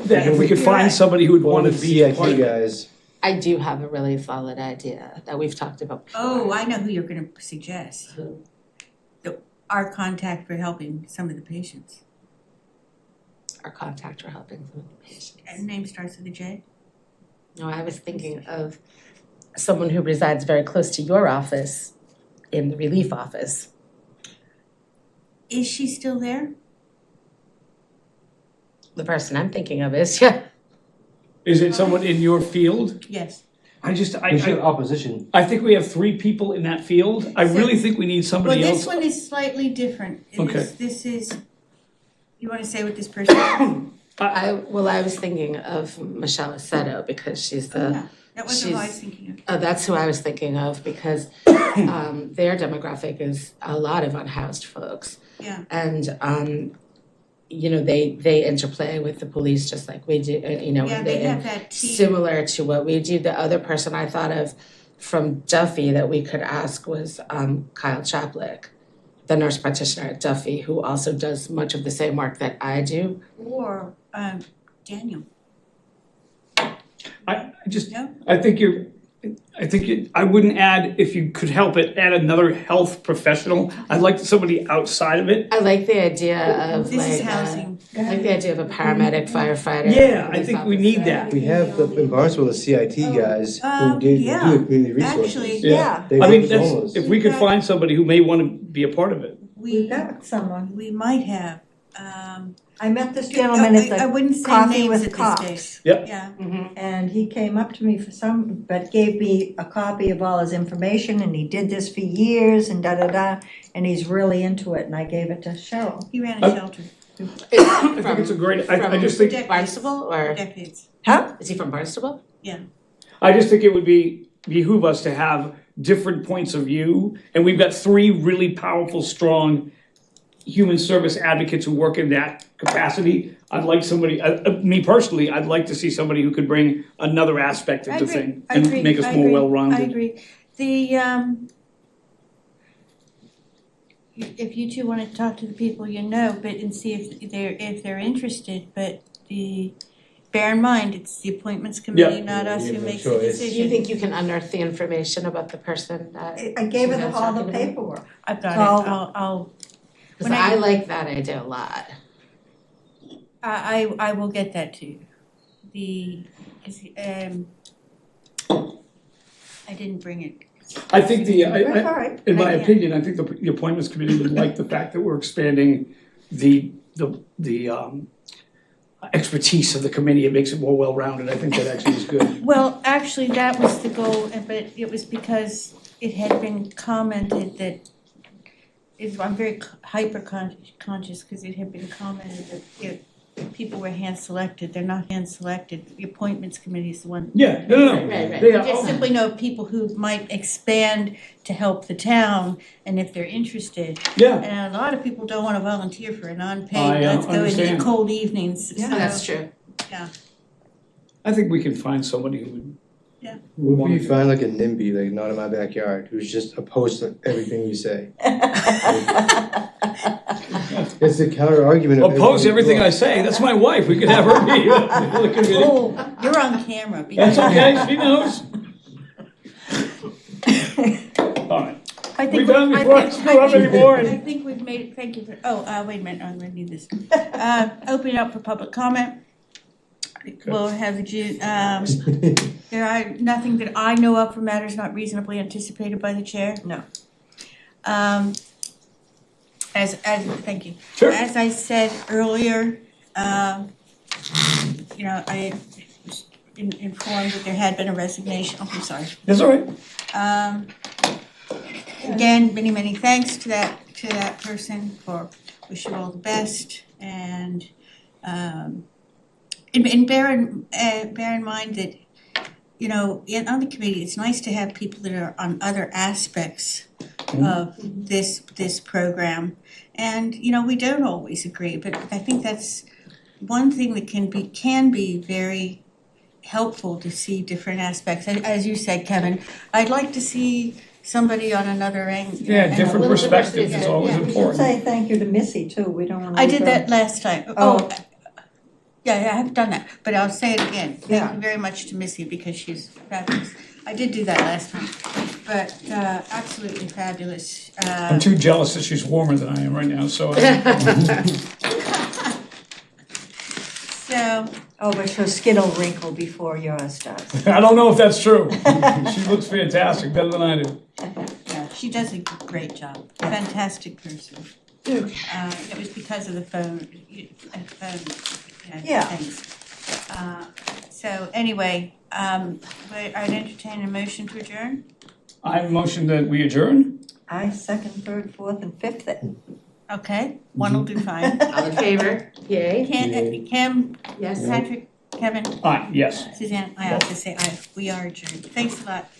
That if we could You're find right. somebody who would one want of to the be a part CIT of it. guys. I do have a really solid idea that we've talked about before. Oh, I know who you're gonna suggest. Who? Our contact for helping some of the patients. Our contact for helping some of the patients. And name starts with a J? No, I was thinking of someone who resides very close to your office in the relief office. Is she still there? The person I'm thinking of is, yeah. Is it someone in your field? Yes. I just, We should I opposition. think we have 3 people in that field. I really think we need Well, somebody this else. one is slightly different. Okay. This is, you wanna say what this person is? I was thinking of Michelle Aceto because she's the That wasn't who I was thinking of. Oh, that's who I was thinking of because their demographic is a lot of unhoused folks. Yeah. And they interplay with the police just like we do, Yeah, they have that team. similar to what we do. The other person I thought of from Duffy that we could ask was Kyle Chaplick, the nurse practitioner at Duffy, who also does much of the same work that I do. Or Daniel. No? I wouldn't add, if you could help it, add another health professional. I'd like somebody outside of it. I like the idea of This is housing. I like the idea of a paramedic, firefighter. Yeah, I think we need that. We have in Barnstable, the CIT guys who do the community resources. Actually, Yeah, They I mean, work with that's, homeless. if we could find somebody who may want to be a part of it. we've got someone. We might have. I met this gentleman at I wouldn't say Coffee names with at this Cops. stage. Yep. Yeah. And he came up to me but gave me a copy of all his information, and he did this for years and da-da-da, and he's really into it, and I gave it to Cheryl. He ran a shelter I think it's a great, I just think, for Barnstable or decades. Huh? is he from Barnstable? I just think it would behoove us to have different points of view. And we've got 3 really powerful, strong human service advocates who work in that capacity. I'd like somebody, me personally, I'd like to see somebody who could bring another aspect of the thing and make us more well-rounded. I agree. If you two want to talk to the people and see if they're interested, but bear in mind, it's the appointments committee, not us who makes the Do decision. you think you can unearth the information about the person that I gave her Suzanne's all the talking about? paperwork. I've got So- it. I'll Because When I- I like that idea a lot. I will get that to you. I didn't bring it. I think That's all right. in my Yeah. opinion, I think the appointments committee would like the fact that we're expanding the expertise of the committee. It makes it more well-rounded. I think that actually is good. Well, actually, that was the goal, but it was because it had been commented that I'm very hyper-conscious because it had been commented that if people were hand-selected, they're not hand-selected. The appointments committee is the one. Yeah, no. Right. They We are- just simply know people who might expand to help the town, and if they're interested. Yeah, And a lot of people don't want to volunteer for an I, unpaid, let's go in understand. the cold evenings. Yeah. Oh, that's true. I think we can find somebody who would. Yeah. who would What want if you to. find like a NIMBY, like not in my backyard, who's just opposed to everything you say? It's the counter argument of Oppose everything I book. say. That's my wife. We could have her be the committee. Oh, you're on camera. That's okay. She knows. All right. I think We done before I screw up anymore? I think we've made it, thank you for, wait a minute, I'm gonna need this. Open it up for public comment. We'll have the June, there are nothing that I know of for matters not reasonably anticipated by the chair. No. Thank you. Sure. As I said earlier, I was informed that there had been a resignation, I'm sorry. That's all right. Again, many thanks to that person for wish you all the best and bear in mind that on the committee it's nice to have people that are on other aspects of this program, and we don't always agree, but I think that's one thing that can be very helpful to see different aspects. And as you said, Kevin, I'd like to see somebody on another angle. Yeah, different little perspectives diversity, is always yeah. We should important. say thank you to Missy too, we don't want to. I did that last time. Oh. Yeah, I have done that, but I'll say it again. Yeah. Thank you very much to Missy because she's fabulous. I did do that last time, but absolutely fabulous. I'm too jealous that she's warmer than I am right now, so. So, Oh, but her skin will wrinkle before yours does. I don't know if that's true. She looks fantastic, better than I do. yeah, she does a great job. Fantastic person. It was because of the phone Yeah. things. So anyway, I'd entertain a motion to adjourn. I motion that we adjourn. I second, third, fourth, and fifth it. Okay, one will do fine. All in favor? Yay. Kim, Yes. Patrick, Kevin, Aye, yes. Suzanne, I also say aye. We are adjourned. Thanks a lot.